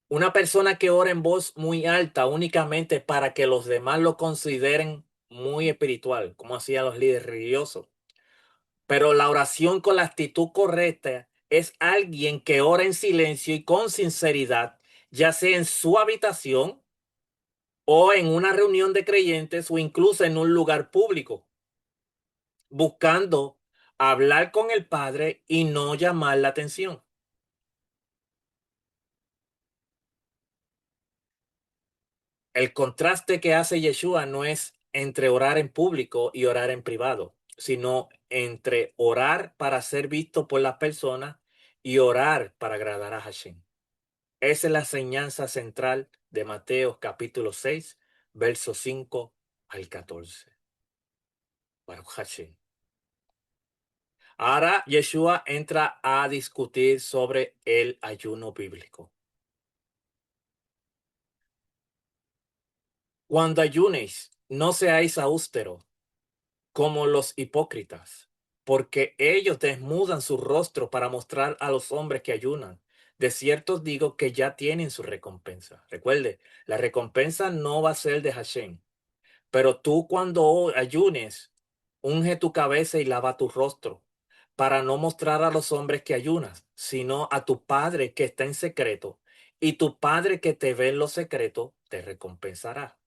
Una persona que ora en voz muy alta únicamente para que los demás lo consideren muy espiritual, como hacían los líderes religiosos. Pero la oración con la actitud correcta es alguien que ora en silencio y con sinceridad, ya sea en su habitación o en una reunión de creyentes o incluso en un lugar público, buscando hablar con el Padre y no llamar la atención. El contraste que hace Yeshua no es entre orar en público y orar en privado, sino entre orar para ser visto por las personas y orar para agradar a Hashem. Esa es la enseñanza central de Mateo capítulo 6, versos 5 al 14. Baruch Hashem. Ahora Yeshua entra a discutir sobre el ayuno bíblico. Cuando ayunéis, no seáis austeros como los hipócritas, porque ellos desmudan su rostro para mostrar a los hombres que ayunan. De cierto os digo que ya tienen su recompensa. Recuerde, la recompensa no va a ser de Hashem. Pero tú cuando ayunes, unge tu cabeza y lava tu rostro, para no mostrar a los hombres que ayunas, sino a tu Padre que está en secreto, y tu Padre que te ve en lo secreto te recompensará.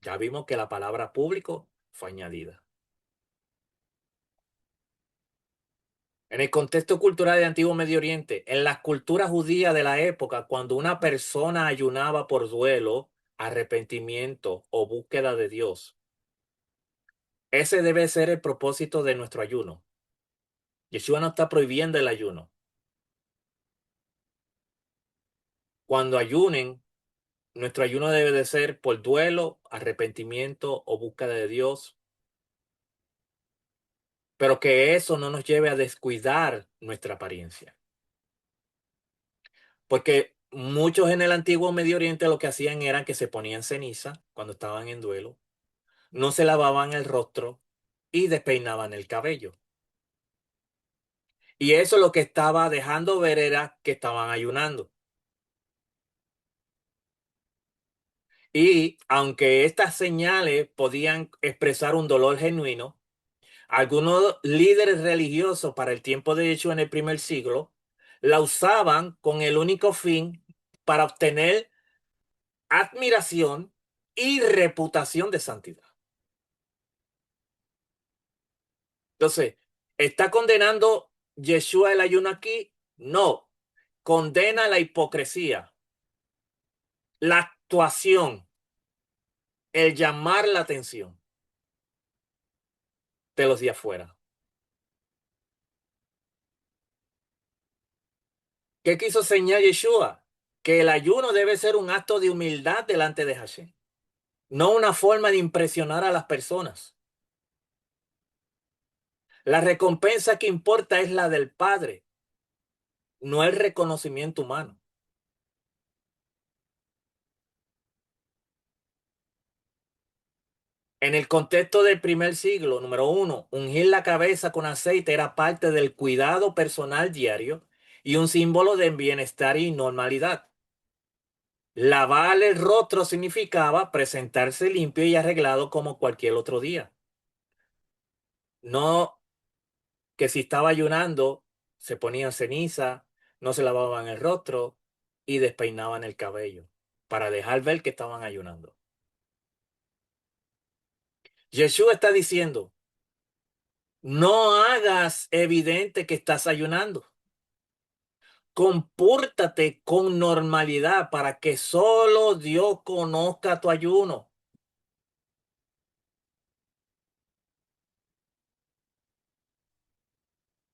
Ya vimos que la palabra público fue añadida. En el contexto cultural del Antiguo Medio Oriente, en la cultura judía de la época, cuando una persona ayunaba por duelo, arrepentimiento o búsqueda de Dios, ese debe ser el propósito de nuestro ayuno. Yeshua no está prohibiendo el ayuno. Cuando ayunen, nuestro ayuno debe de ser por duelo, arrepentimiento o búsqueda de Dios, pero que eso no nos lleve a descuidar nuestra apariencia. Porque muchos en el antiguo Medio Oriente lo que hacían era que se ponían ceniza cuando estaban en duelo, no se lavaban el rostro y despeinaban el cabello. Y eso lo que estaba dejando ver era que estaban ayunando. Y aunque estas señales podían expresar un dolor genuino, algunos líderes religiosos para el tiempo de hecho en el primer siglo la usaban con el único fin para obtener admiración y reputación de santidad. Entonces, ¿está condenando Yeshua el ayuno aquí? No, condena la hipocresía, la actuación, el llamar la atención de los de afuera. ¿Qué quiso enseñar Yeshua? Que el ayuno debe ser un acto de humildad delante de Hashem, no una forma de impresionar a las personas. La recompensa que importa es la del Padre, no el reconocimiento humano. En el contexto del primer siglo, número uno, ungir la cabeza con aceite era parte del cuidado personal diario y un símbolo de bienestar y normalidad. Lavar el rostro significaba presentarse limpio y arreglado como cualquier otro día. No que si estaba ayunando, se ponían ceniza, no se lavaban el rostro y despeinaban el cabello para dejar ver que estaban ayunando. Yeshua está diciendo, no hagas evidente que estás ayunando. Compórtate con normalidad para que solo Dios conozca tu ayuno.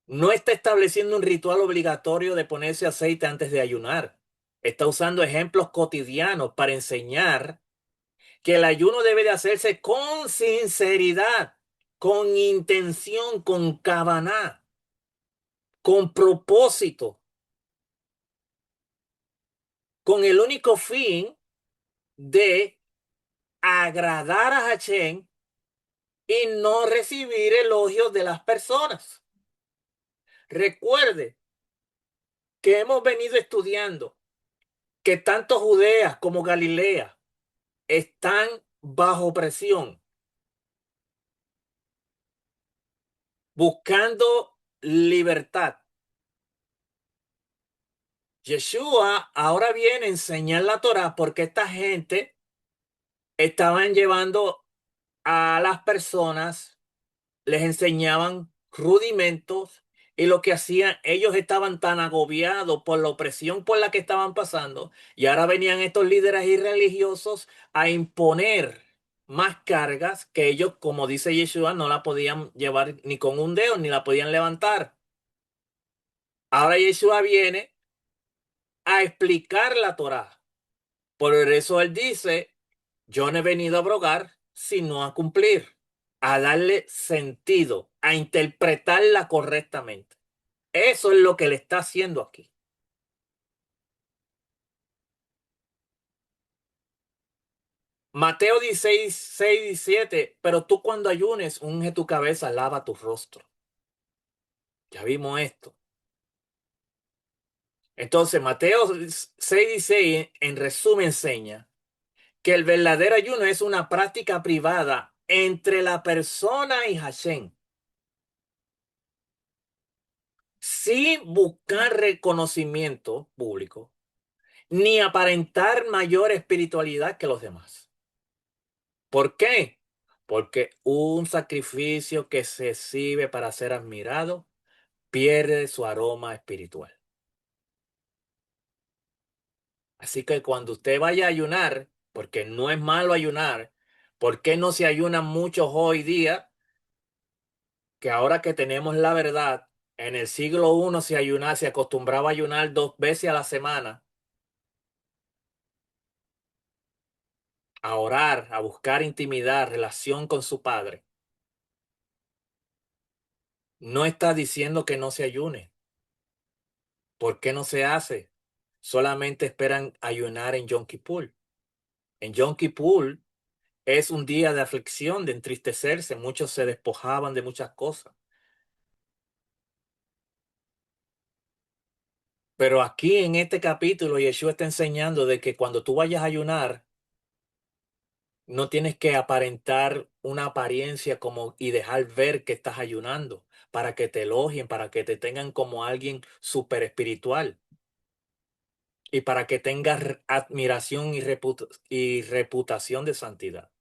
No está estableciendo un ritual obligatorio de ponerse aceite antes de ayunar. Está usando ejemplos cotidianos para enseñar que el ayuno debe de hacerse con sinceridad, con intención, con kavaná, con propósito, con el único fin de agradar a Hashem y no recibir elogios de las personas. Recuerde que hemos venido estudiando que tanto Judea como Galilea están bajo presión, buscando libertad. Yeshua ahora viene a enseñar la Torá porque esta gente estaban llevando a las personas, les enseñaban rudimentos y lo que hacían, ellos estaban tan agobiados por la opresión por la que estaban pasando y ahora venían estos líderes irreligiosos a imponer más cargas que ellos, como dice Yeshua, no la podían llevar ni con un dedo ni la podían levantar. Ahora Yeshua viene a explicar la Torá. Por eso él dice, yo no he venido a abrogar, sino a cumplir, a darle sentido, a interpretarla correctamente. Eso es lo que le está haciendo aquí. Mateo 16, 6, 17, pero tú cuando ayunes, unge tu cabeza, lava tu rostro. Ya vimos esto. Entonces, Mateo 6, 16, en resumen, enseña que el verdadero ayuno es una práctica privada entre la persona y Hashem, sin buscar reconocimiento público, ni aparentar mayor espiritualidad que los demás. ¿Por qué? Porque un sacrificio que se exhibe para ser admirado pierde su aroma espiritual. Así que cuando usted vaya a ayunar, porque no es malo ayunar, ¿por qué no se ayunan muchos hoy día? Que ahora que tenemos la verdad, en el siglo I se acostumbraba a ayunar 2 veces a la semana, a orar, a buscar intimidad, relación con su padre. No está diciendo que no se ayune. ¿Por qué no se hace? Solamente esperan ayunar en Yom Kippur. En Yom Kippur es un día de aflicción, de entristecerse. Muchos se despojaban de muchas cosas. Pero aquí en este capítulo, Yeshua está enseñando de que cuando tú vayas a ayunar, no tienes que aparentar una apariencia como y dejar ver que estás ayunando para que te elogien, para que te tengan como alguien súper espiritual y para que tengas admiración y reputación de santidad.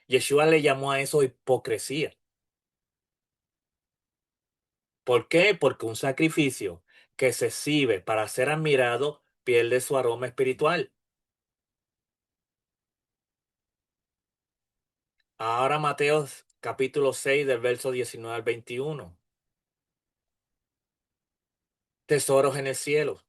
Yeshua le llamó a eso hipocresía. ¿Por qué? Porque un sacrificio que se exhibe para ser admirado pierde su aroma espiritual. Ahora Mateo capítulo 6 del verso 19 al 21. Tesoros en el cielo.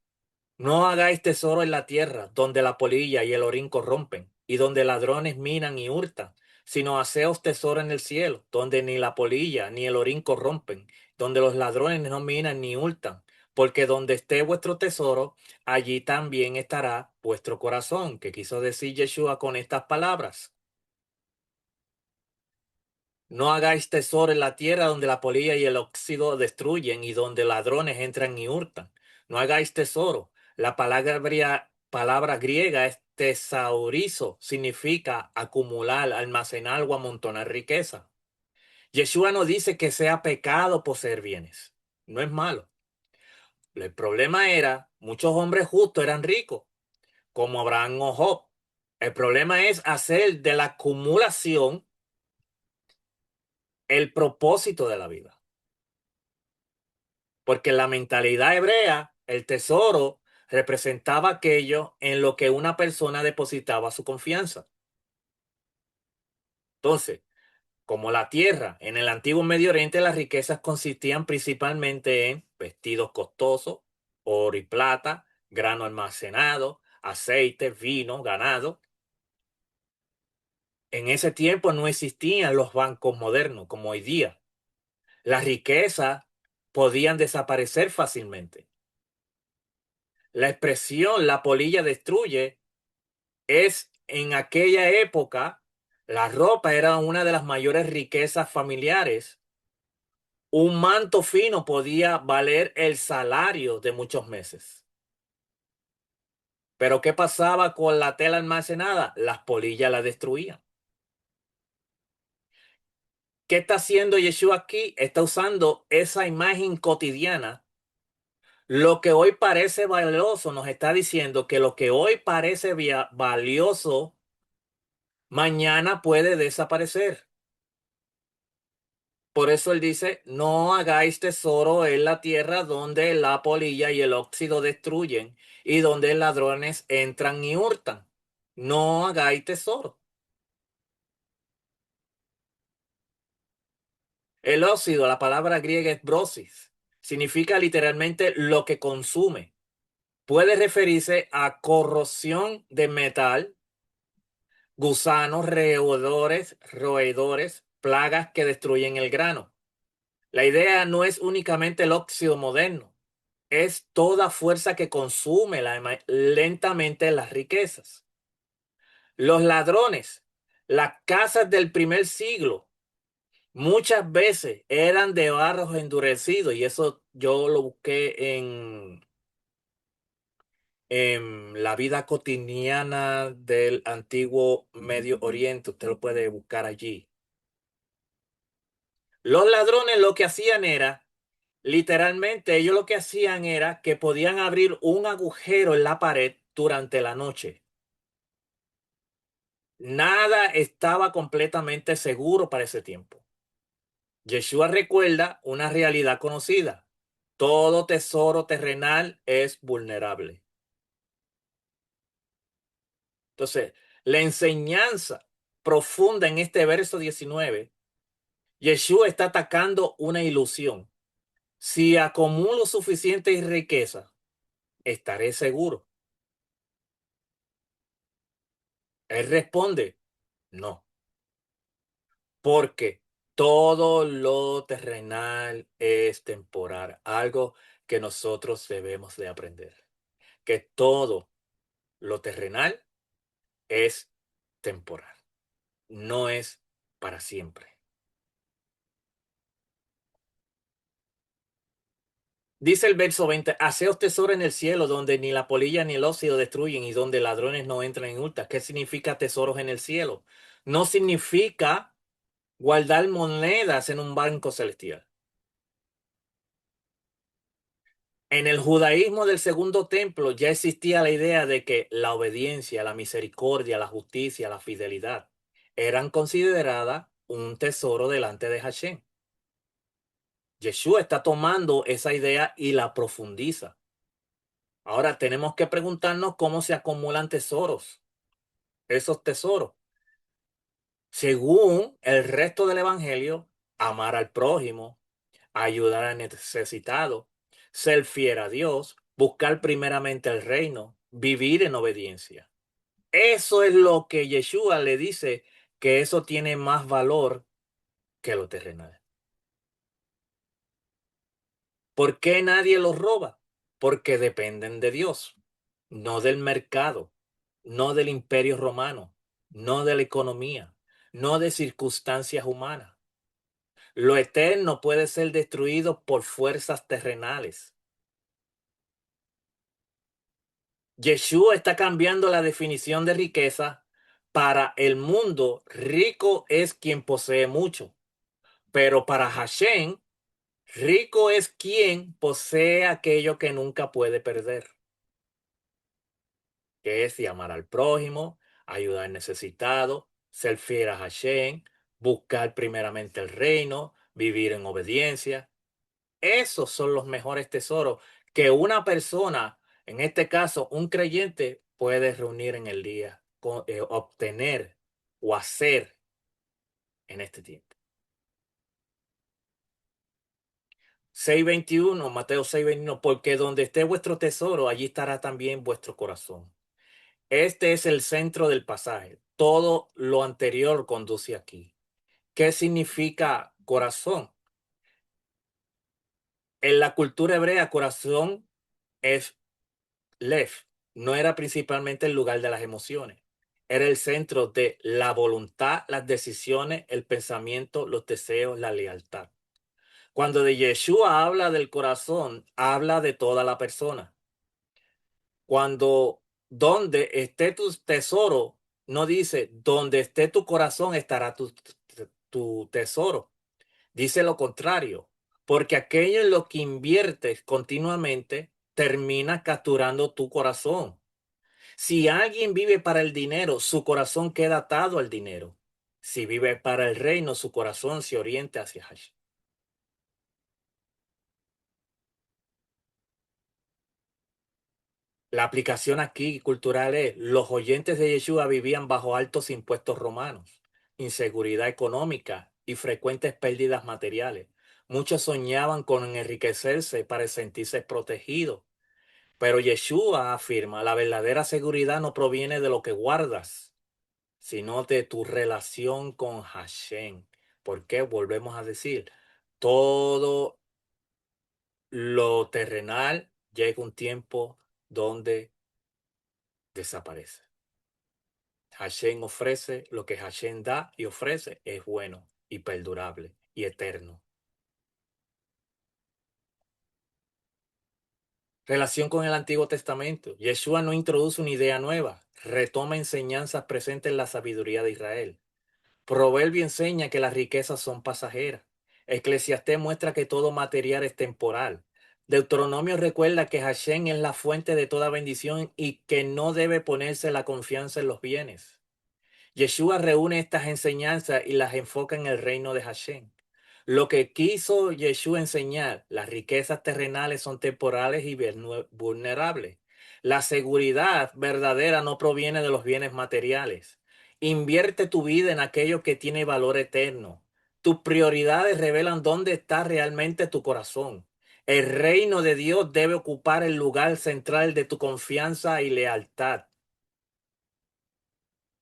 No hagáis tesoro en la tierra, donde la polilla y el orín corrompen, y donde ladrones minan y hurtan, sino haceos tesoro en el cielo, donde ni la polilla ni el orín corrompen, donde los ladrones no minan ni hurtan, porque donde esté vuestro tesoro, allí también estará vuestro corazón. ¿Qué quiso decir Yeshua con estas palabras? No hagáis tesoro en la tierra donde la polilla y el óxido destruyen y donde ladrones entran y hurtan. No hagáis tesoro. La palabra griega es tesaurizo, significa acumular, almacenar o amontonar riqueza. Yeshua no dice que sea pecado poseer bienes. No es malo. El problema era, muchos hombres justos eran ricos, como Abraham o Job. El problema es hacer de la acumulación el propósito de la vida. Porque en la mentalidad hebrea, el tesoro representaba aquello en lo que una persona depositaba su confianza. Entonces, como la tierra, en el antiguo Medio Oriente las riquezas consistían principalmente en vestidos costosos, oro y plata, grano almacenado, aceite, vino, ganado. En ese tiempo no existían los bancos modernos como hoy día. Las riquezas podían desaparecer fácilmente. La expresión la polilla destruye es en aquella época la ropa era una de las mayores riquezas familiares. Un manto fino podía valer el salario de muchos meses. Pero ¿qué pasaba con la tela almacenada? Las polillas la destruían. ¿Qué está haciendo Yeshua aquí? Está usando esa imagen cotidiana. Lo que hoy parece valioso nos está diciendo que lo que hoy parece valioso mañana puede desaparecer. Por eso él dice, no hagáis tesoro en la tierra donde la polilla y el óxido destruyen y donde ladrones entran y hurtan. No hagáis tesoro. El óxido, la palabra griega es brosis, significa literalmente lo que consume. Puede referirse a corrosión de metal, gusanos, roedores, plagas que destruyen el grano. La idea no es únicamente el óxido moderno, es toda fuerza que consume lentamente las riquezas. Los ladrones, las casas del primer siglo, muchas veces eran de barros endurecidos y eso yo lo busqué en la vida cotidiana del antiguo Medio Oriente. Usted lo puede buscar allí. Los ladrones lo que hacían era, literalmente, ellos lo que hacían era que podían abrir un agujero en la pared durante la noche. Nada estaba completamente seguro para ese tiempo. Yeshua recuerda una realidad conocida. Todo tesoro terrenal es vulnerable. Entonces, la enseñanza profunda en este verso 19, Yeshua está atacando una ilusión. Si acumulo suficiente riqueza, estaré seguro. Él responde, no, porque todo lo terrenal es temporal, algo que nosotros debemos de aprender, que todo lo terrenal es temporal, no es para siempre. Dice el verso 20, haceos tesoro en el cielo donde ni la polilla ni el óxido destruyen y donde ladrones no entran en hurtas. ¿Qué significa tesoros en el cielo? No significa guardar monedas en un banco celestial. En el judaísmo del segundo templo ya existía la idea de que la obediencia, la misericordia, la justicia, la fidelidad eran consideradas un tesoro delante de Hashem. Yeshua está tomando esa idea y la profundiza. Ahora tenemos que preguntarnos cómo se acumulan tesoros, esos tesoros. Según el resto del Evangelio, amar al prójimo, ayudar al necesitado, ser fiel a Dios, buscar primeramente el reino, vivir en obediencia. Eso es lo que Yeshua le dice, que eso tiene más valor que lo terrenal. ¿Por qué nadie los roba? Porque dependen de Dios, no del mercado, no del imperio romano, no de la economía, no de circunstancias humanas. Lo eterno puede ser destruido por fuerzas terrenales. Yeshua está cambiando la definición de riqueza. Para el mundo, rico es quien posee mucho, pero para Hashem, rico es quien posee aquello que nunca puede perder, que es llamar al prójimo, ayudar al necesitado, ser fiel a Hashem, buscar primeramente el reino, vivir en obediencia. Esos son los mejores tesoros que una persona, en este caso un creyente, puede reunir en el día, obtener o hacer en este tiempo. 6:21, Mateo 6:21, porque donde esté vuestro tesoro, allí estará también vuestro corazón. Este es el centro del pasaje. Todo lo anterior conduce aquí. ¿Qué significa corazón? En la cultura hebrea, corazón es Lev, no era principalmente el lugar de las emociones. Era el centro de la voluntad, las decisiones, el pensamiento, los deseos, la lealtad. Cuando de Yeshua habla del corazón, habla de toda la persona. Cuando donde esté tu tesoro, no dice donde esté tu corazón estará tu tesoro. Dice lo contrario, porque aquello en lo que inviertes continuamente termina capturando tu corazón. Si alguien vive para el dinero, su corazón queda atado al dinero. Si vive para el reino, su corazón se orienta hacia Hashem. La aplicación aquí cultural es, los oyentes de Yeshua vivían bajo altos impuestos romanos, inseguridad económica y frecuentes pérdidas materiales. Muchos soñaban con enriquecerse para sentirse protegidos. Pero Yeshua afirma, la verdadera seguridad no proviene de lo que guardas, sino de tu relación con Hashem. Porque volvemos a decir, todo lo terrenal llega un tiempo donde desaparece. Hashem ofrece lo que Hashem da y ofrece es bueno y perdurable y eterno. Relación con el Antiguo Testamento. Yeshua no introduce una idea nueva, retoma enseñanzas presentes en la sabiduría de Israel. Proverbio enseña que las riquezas son pasajeras. Eclesiastés muestra que todo material es temporal. Deuteronomio recuerda que Hashem es la fuente de toda bendición y que no debe ponerse la confianza en los bienes. Yeshua reúne estas enseñanzas y las enfoca en el reino de Hashem. Lo que quiso Yeshua enseñar, las riquezas terrenales son temporales y vulnerables. La seguridad verdadera no proviene de los bienes materiales. Invierte tu vida en aquello que tiene valor eterno. Tus prioridades revelan dónde está realmente tu corazón. El reino de Dios debe ocupar el lugar central de tu confianza y lealtad.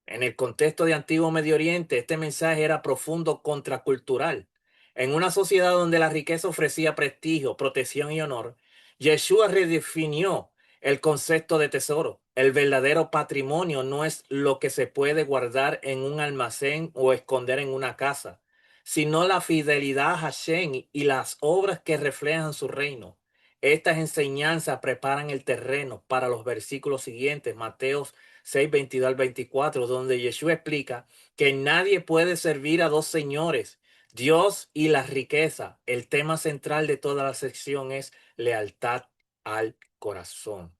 En el contexto de Antiguo Medio Oriente, este mensaje era profundo contracultural. En una sociedad donde la riqueza ofrecía prestigio, protección y honor, Yeshua redefinió el concepto de tesoro. El verdadero patrimonio no es lo que se puede guardar en un almacén o esconder en una casa, sino la fidelidad a Hashem y las obras que reflejan su reino. Estas enseñanzas preparan el terreno para los versículos siguientes, Mateo 6:22 al 24, donde Yeshua explica que nadie puede servir a dos señores, Dios y la riqueza. El tema central de toda la sección es lealtad al corazón.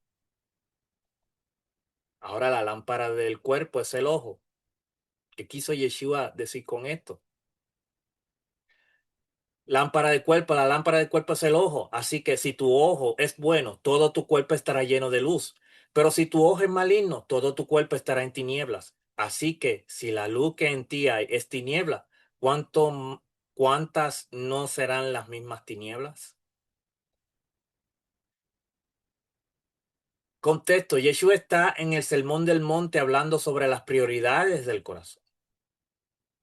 Ahora la lámpara del cuerpo es el ojo. ¿Qué quiso Yeshua decir con esto? Lámpara del cuerpo, la lámpara del cuerpo es el ojo. Así que si tu ojo es bueno, todo tu cuerpo estará lleno de luz. Pero si tu ojo es maligno, todo tu cuerpo estará en tinieblas. Así que si la luz que en ti hay es tiniebla, ¿cuánto, cuántas no serán las mismas tinieblas? Contexto, Yeshua está en el Sermón del Monte hablando sobre las prioridades del corazón.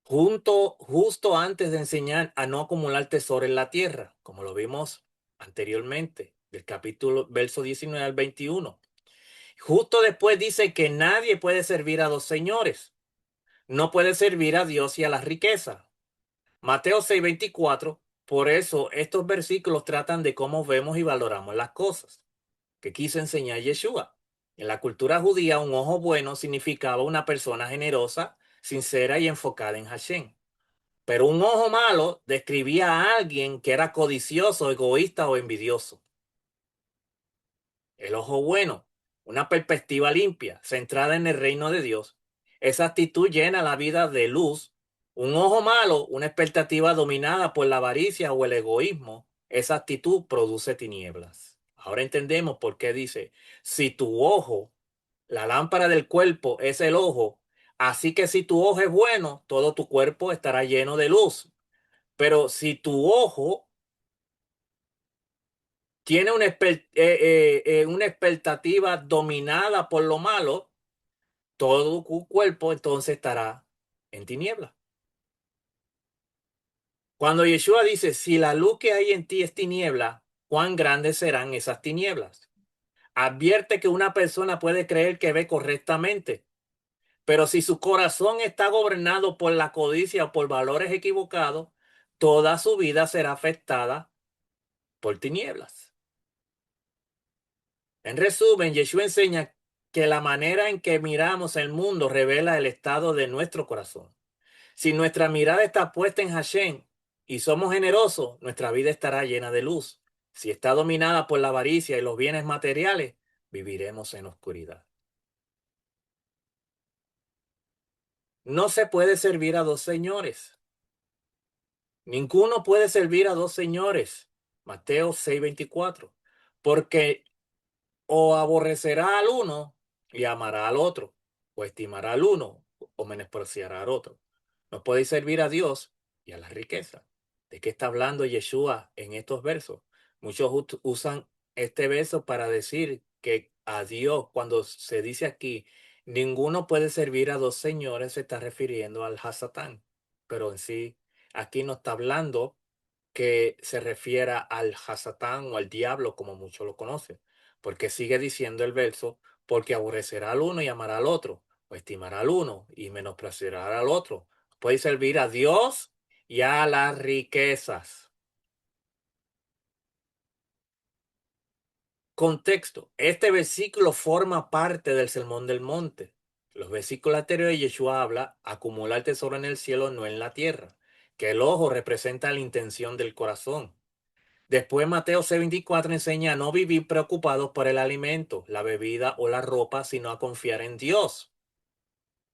Justo antes de enseñar a no acumular tesoro en la tierra, como lo vimos anteriormente, del capítulo, verso 19 al 21. Justo después dice que nadie puede servir a dos señores. No puede servir a Dios y a la riqueza. Mateo 6:24. Por eso estos versículos tratan de cómo vemos y valoramos las cosas que quiso enseñar Yeshua. En la cultura judía, un ojo bueno significaba una persona generosa, sincera y enfocada en Hashem. Pero un ojo malo describía a alguien que era codicioso, egoísta o envidioso. El ojo bueno, una perspectiva limpia, centrada en el reino de Dios. Esa actitud llena la vida de luz. Un ojo malo, una expectativa dominada por la avaricia o el egoísmo. Esa actitud produce tinieblas. Ahora entendemos por qué dice, si tu ojo, la lámpara del cuerpo es el ojo, así que si tu ojo es bueno, todo tu cuerpo estará lleno de luz. Pero si tu ojo tiene una expectativa dominada por lo malo, todo tu cuerpo entonces estará en tiniebla. Cuando Yeshua dice, si la luz que hay en ti es tiniebla, ¿cuán grandes serán esas tinieblas? Advierte que una persona puede creer que ve correctamente, pero si su corazón está gobernado por la codicia o por valores equivocados, toda su vida será afectada por tinieblas. En resumen, Yeshua enseña que la manera en que miramos el mundo revela el estado de nuestro corazón. Si nuestra mirada está puesta en Hashem y somos generosos, nuestra vida estará llena de luz. Si está dominada por la avaricia y los bienes materiales, viviremos en oscuridad. No se puede servir a dos señores. Ninguno puede servir a dos señores. Mateo 6:24. Porque o aborrecerá al uno y amará al otro, o estimará al uno o menospreciará al otro. No podéis servir a Dios y a la riqueza. ¿De qué está hablando Yeshua en estos versos? Muchos usan este verso para decir que a Dios, cuando se dice aquí, ninguno puede servir a dos señores, se está refiriendo al Hasatán. Pero en sí, aquí no está hablando que se refiera al Hasatán o al diablo, como muchos lo conocen, porque sigue diciendo el verso, porque aborrecerá al uno y amará al otro, o estimará al uno y menospreciará al otro. Puede servir a Dios y a las riquezas. Contexto. Este versículo forma parte del Sermón del Monte. Los versículos anteriores, Yeshua habla, acumular tesoro en el cielo, no en la tierra, que el ojo representa la intención del corazón. Después Mateo 6:24 enseña a no vivir preocupados por el alimento, la bebida o la ropa, sino a confiar en Dios.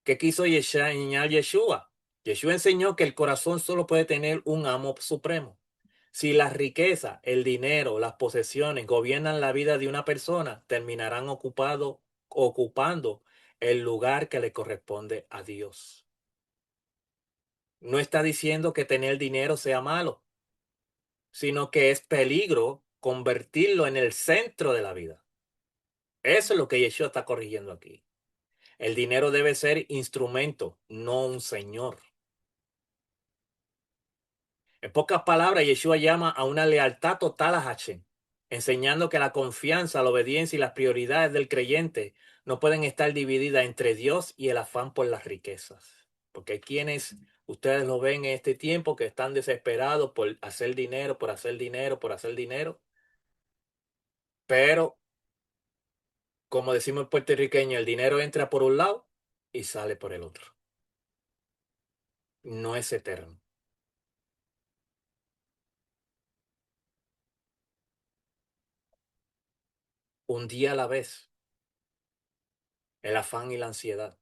¿Qué quiso enseñar Yeshua? Yeshua enseñó que el corazón solo puede tener un amo supremo. Si la riqueza, el dinero, las posesiones gobiernan la vida de una persona, terminarán ocupando el lugar que le corresponde a Dios. No está diciendo que tener dinero sea malo, sino que es peligro convertirlo en el centro de la vida. Eso es lo que Yeshua está corrigiendo aquí. El dinero debe ser instrumento, no un señor. En pocas palabras, Yeshua llama a una lealtad total a Hashem, enseñando que la confianza, la obediencia y las prioridades del creyente no pueden estar divididas entre Dios y el afán por las riquezas. Porque hay quienes, ustedes lo ven en este tiempo, que están desesperados por hacer dinero, por hacer dinero, por hacer dinero. Pero, como decimos en puertorriqueño, el dinero entra por un lado y sale por el otro. No es eterno. Un día a la vez, el afán y la ansiedad.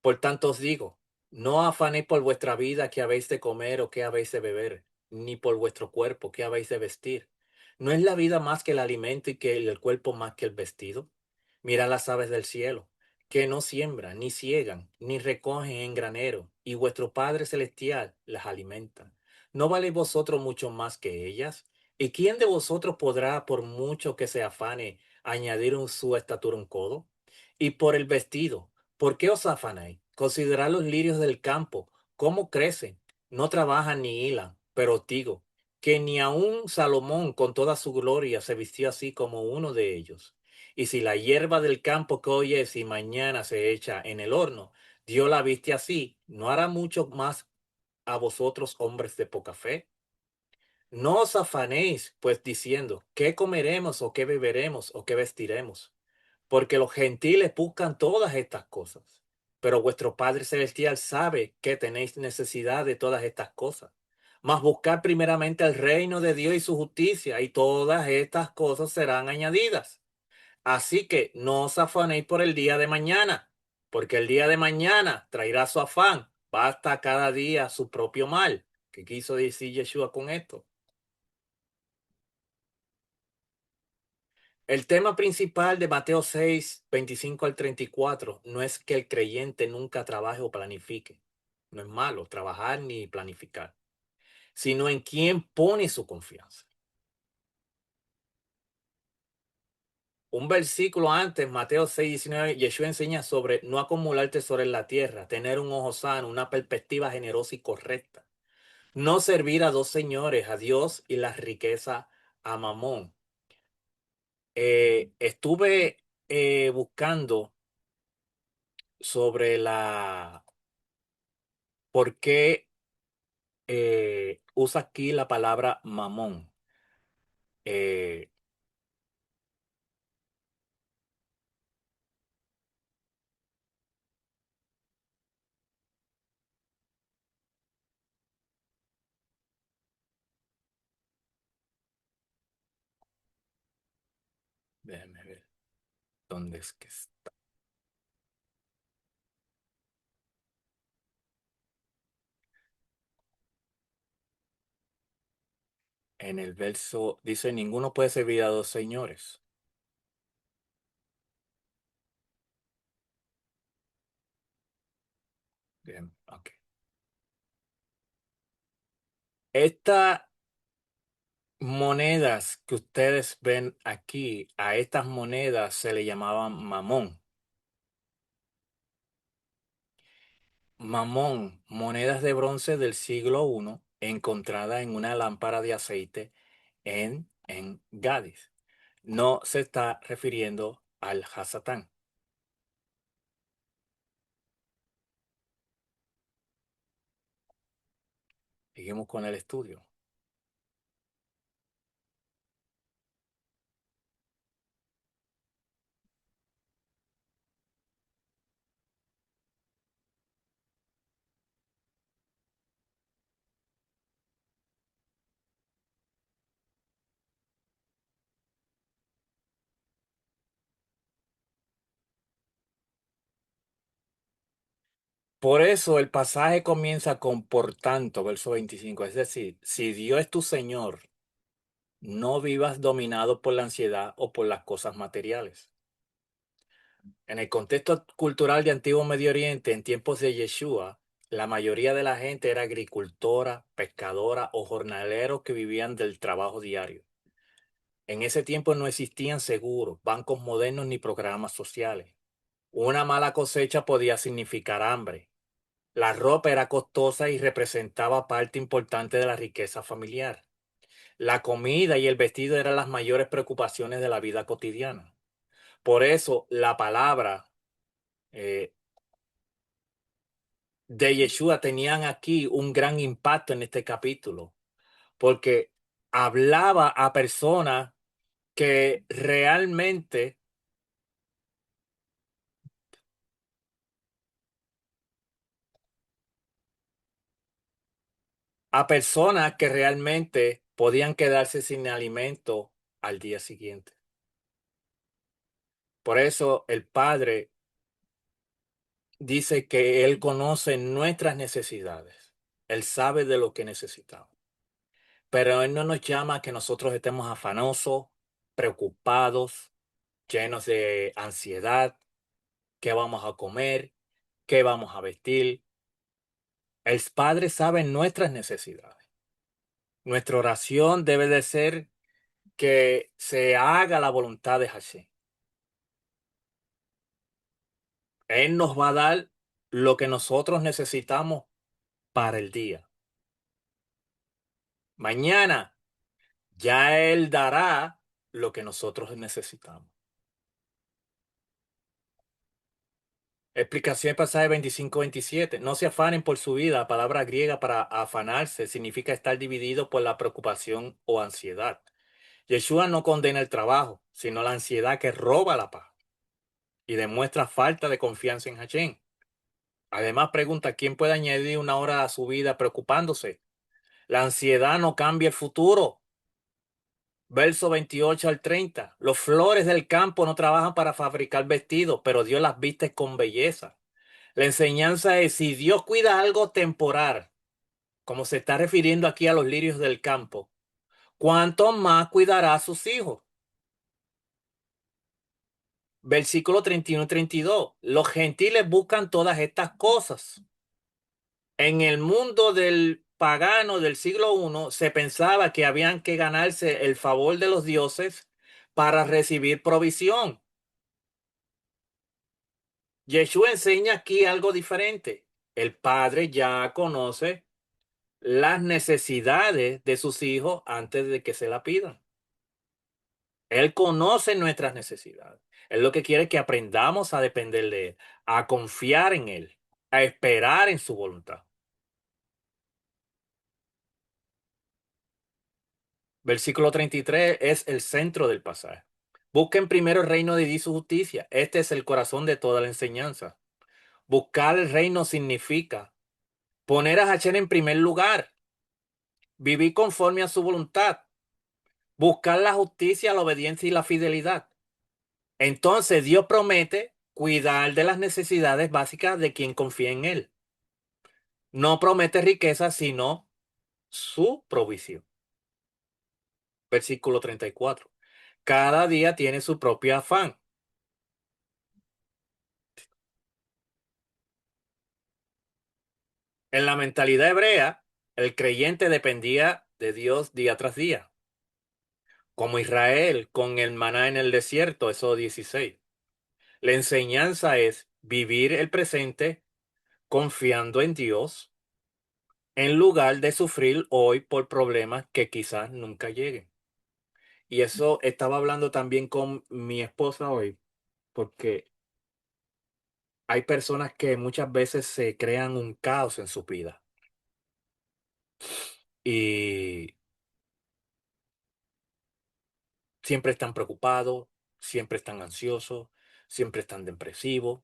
Por tanto os digo, no afanéis por vuestra vida qué habéis de comer o qué habéis de beber, ni por vuestro cuerpo qué habéis de vestir. ¿No es la vida más que el alimento y que el cuerpo más que el vestido? Mirad las aves del cielo, que no siembran, ni ciegan, ni recogen en granero, y vuestro Padre Celestial las alimenta. ¿No valéis vosotros mucho más que ellas? ¿Y quién de vosotros podrá, por mucho que se afane, añadir en su estatura un codo? Y por el vestido, ¿por qué os afanáis? Considerad los lirios del campo, cómo crecen, no trabajan ni hilan, pero os digo que ni aun Salomón con toda su gloria se vistió así como uno de ellos. Y si la hierba del campo que hoy es y mañana se echa en el horno, Dios la viste así, ¿no hará mucho más a vosotros, hombres de poca fe? No os afanéis, pues diciendo, ¿qué comeremos o qué beberemos o qué vestiremos? Porque los gentiles buscan todas estas cosas. Pero vuestro Padre Celestial sabe que tenéis necesidad de todas estas cosas. Mas buscad primeramente el reino de Dios y su justicia, y todas estas cosas serán añadidas. Así que no os afanéis por el día de mañana, porque el día de mañana traerá su afán. Basta cada día su propio mal. ¿Qué quiso decir Yeshua con esto? El tema principal de Mateo 6, 25 al 34 no es que el creyente nunca trabaje o planifique. No es malo trabajar ni planificar, sino en quién pone su confianza. Un versículo antes, Mateo 6, 19, Yeshua enseña sobre no acumular tesoro en la tierra, tener un ojo sano, una perspectiva generosa y correcta. No servir a dos señores, a Dios y la riqueza a Mamón. Estuve buscando sobre por qué usa aquí la palabra mamón. Eh, Déjeme ver dónde es que está. En el verso dice, ninguno puede servir a dos señores. Bien, ok. Estas monedas que ustedes ven aquí, a estas monedas se le llamaban mamón. Mamón, monedas de bronce del siglo I, encontrada en una lámpara de aceite en Gadis. No se está refiriendo al Hasatán. Seguimos con el estudio. Por eso el pasaje comienza con por tanto, verso 25. Es decir, si Dios es tu Señor, no vivas dominado por la ansiedad o por las cosas materiales. En el contexto cultural de Antiguo Medio Oriente, en tiempos de Yeshua, la mayoría de la gente era agricultora, pescadora o jornaleros que vivían del trabajo diario. En ese tiempo no existían seguros, bancos modernos ni programas sociales. Una mala cosecha podía significar hambre. La ropa era costosa y representaba parte importante de la riqueza familiar. La comida y el vestido eran las mayores preocupaciones de la vida cotidiana. Por eso la palabra eh, de Yeshua tenían aquí un gran impacto en este capítulo, porque hablaba a personas que realmente, podían quedarse sin alimento al día siguiente. Por eso el Padre dice que Él conoce nuestras necesidades. Él sabe de lo que necesitamos. Pero Él no nos llama a que nosotros estemos afanosos, preocupados, llenos de ansiedad. qué vamos a comer, qué vamos a vestir. El Padre sabe nuestras necesidades. Nuestra oración debe de ser que se haga la voluntad de Hashem. Él nos va a dar lo que nosotros necesitamos para el día. Mañana ya Él dará lo que nosotros necesitamos. Explicación del pasaje 25-27. No se afanen por su vida. Palabra griega para afanarse significa estar dividido por la preocupación o ansiedad. Yeshua no condena el trabajo, sino la ansiedad que roba la paz y demuestra falta de confianza en Hashem. Además, pregunta, ¿quién puede añadir una hora a su vida preocupándose? La ansiedad no cambia el futuro. Verso 28-30. Los flores del campo no trabajan para fabricar vestidos, pero Dios las viste con belleza. La enseñanza es, si Dios cuida algo temporal, como se está refiriendo aquí a los lirios del campo, ¿cuánto más cuidará a sus hijos? Versículo 31-32. Los gentiles buscan todas estas cosas. En el mundo del pagano del siglo I se pensaba que habían que ganarse el favor de los dioses para recibir provisión. Yeshua enseña aquí algo diferente. El padre ya conoce las necesidades de sus hijos antes de que se la pidan. Él conoce nuestras necesidades. Él lo que quiere es que aprendamos a depender de Él, a confiar en Él, a esperar en su voluntad. Versículo 33 es el centro del pasaje. Busquen primero el reino de Dios y su justicia. Este es el corazón de toda la enseñanza. Buscar el reino significa poner a Hashem en primer lugar, vivir conforme a su voluntad, buscar la justicia, la obediencia y la fidelidad. Entonces Dios promete cuidar de las necesidades básicas de quien confía en Él. No promete riqueza, sino su provisión. Versículo 34. Cada día tiene su propio afán. En la mentalidad hebrea, el creyente dependía de Dios día tras día, como Israel con el maná en el desierto, Éxodo 16. La enseñanza es vivir el presente confiando en Dios en lugar de sufrir hoy por problemas que quizás nunca lleguen. Y eso estaba hablando también con mi esposa hoy, porque hay personas que muchas veces se crean un caos en su vida y siempre están preocupados, siempre están ansiosos, siempre están depresivos.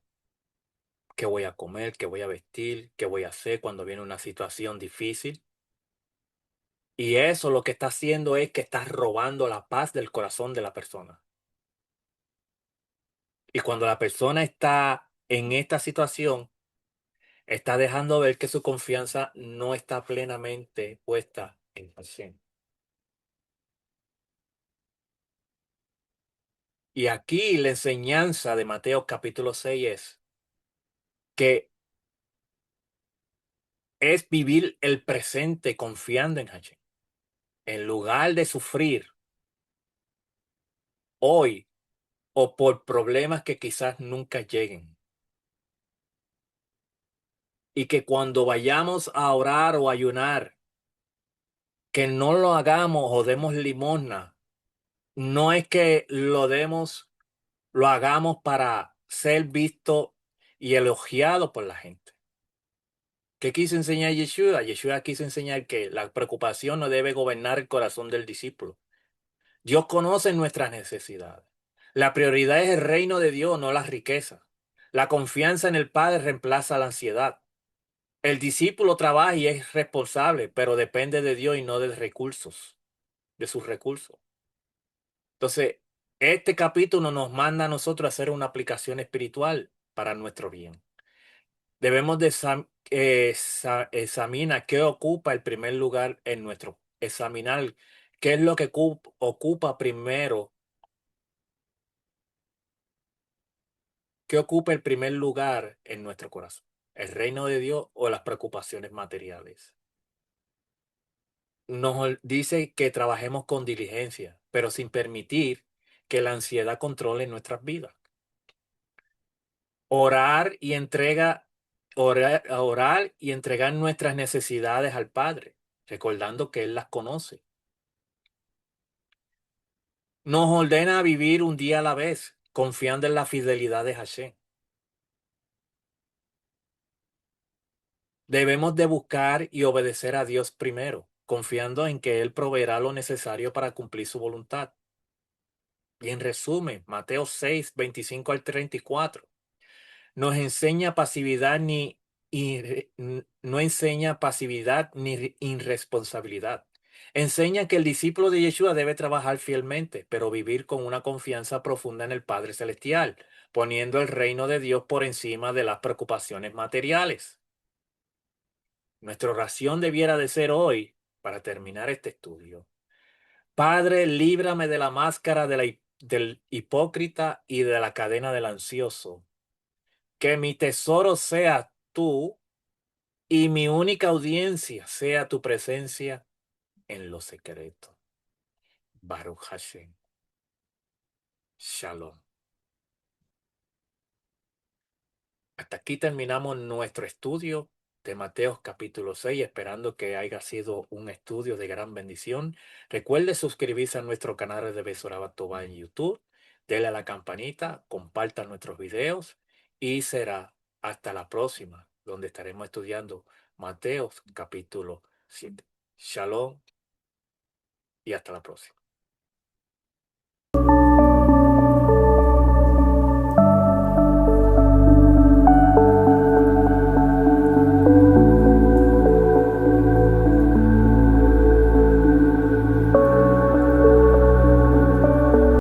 ¿Qué voy a comer? ¿Qué voy a vestir? ¿Qué voy a hacer cuando viene una situación difícil? Y eso lo que está haciendo es que está robando la paz del corazón de la persona. Y cuando la persona está en esta situación, está dejando ver que su confianza no está plenamente puesta en Hashem. Y aquí la enseñanza de Mateo capítulo 6 es que es vivir el presente confiando en Hashem. En lugar de sufrir hoy o por problemas que quizás nunca lleguen. Y que cuando vayamos a orar o ayunar, que no lo hagamos o demos limosna. No es que lo hagamos para ser visto y elogiado por la gente. ¿Qué quiso enseñar Yeshua? Yeshua quiso enseñar que la preocupación no debe gobernar el corazón del discípulo. Dios conoce nuestras necesidades. La prioridad es el reino de Dios, no las riquezas. La confianza en el Padre reemplaza la ansiedad. El discípulo trabaja y es responsable, pero depende de Dios y no de sus recursos. Entonces, este capítulo nos manda a nosotros a hacer una aplicación espiritual para nuestro bien. Debemos de examinar qué ocupa el primer lugar en nuestro, examinar qué es lo que ocupa primero ¿Qué ocupa el primer lugar en nuestro corazón? ¿El reino de Dios o las preocupaciones materiales? Dice que trabajemos con diligencia, pero sin permitir que la ansiedad controle nuestras vidas. Orar y orar y entregar nuestras necesidades al Padre, recordando que Él las conoce. Nos ordena a vivir un día a la vez, confiando en la fidelidad de Hashem. Debemos de buscar y obedecer a Dios primero, confiando en que Él proveerá lo necesario para cumplir su voluntad. Y en resumen, Mateo 6, 25 al 34, nos enseña pasividad no enseña pasividad ni irresponsabilidad. Enseña que el discípulo de Yeshua debe trabajar fielmente, pero vivir con una confianza profunda en el Padre Celestial, poniendo el reino de Dios por encima de las preocupaciones materiales. Nuestra oración debiera de ser hoy, para terminar este estudio: Padre, líbrame de la máscara del hipócrita y de la cadena del ansioso. Que mi tesoro sea tú y mi única audiencia sea tu presencia en lo secreto. Baruch Hashem. Shalom. Hasta aquí terminamos nuestro estudio de Mateo capítulo 6, esperando que haya sido un estudio de gran bendición. Recuerde suscribirse a nuestro canal de Besoraba Toba en YouTube, dele a la campanita, compartan nuestros videos y será hasta la próxima, donde estaremos estudiando Mateo capítulo 7. Shalom y hasta la próxima.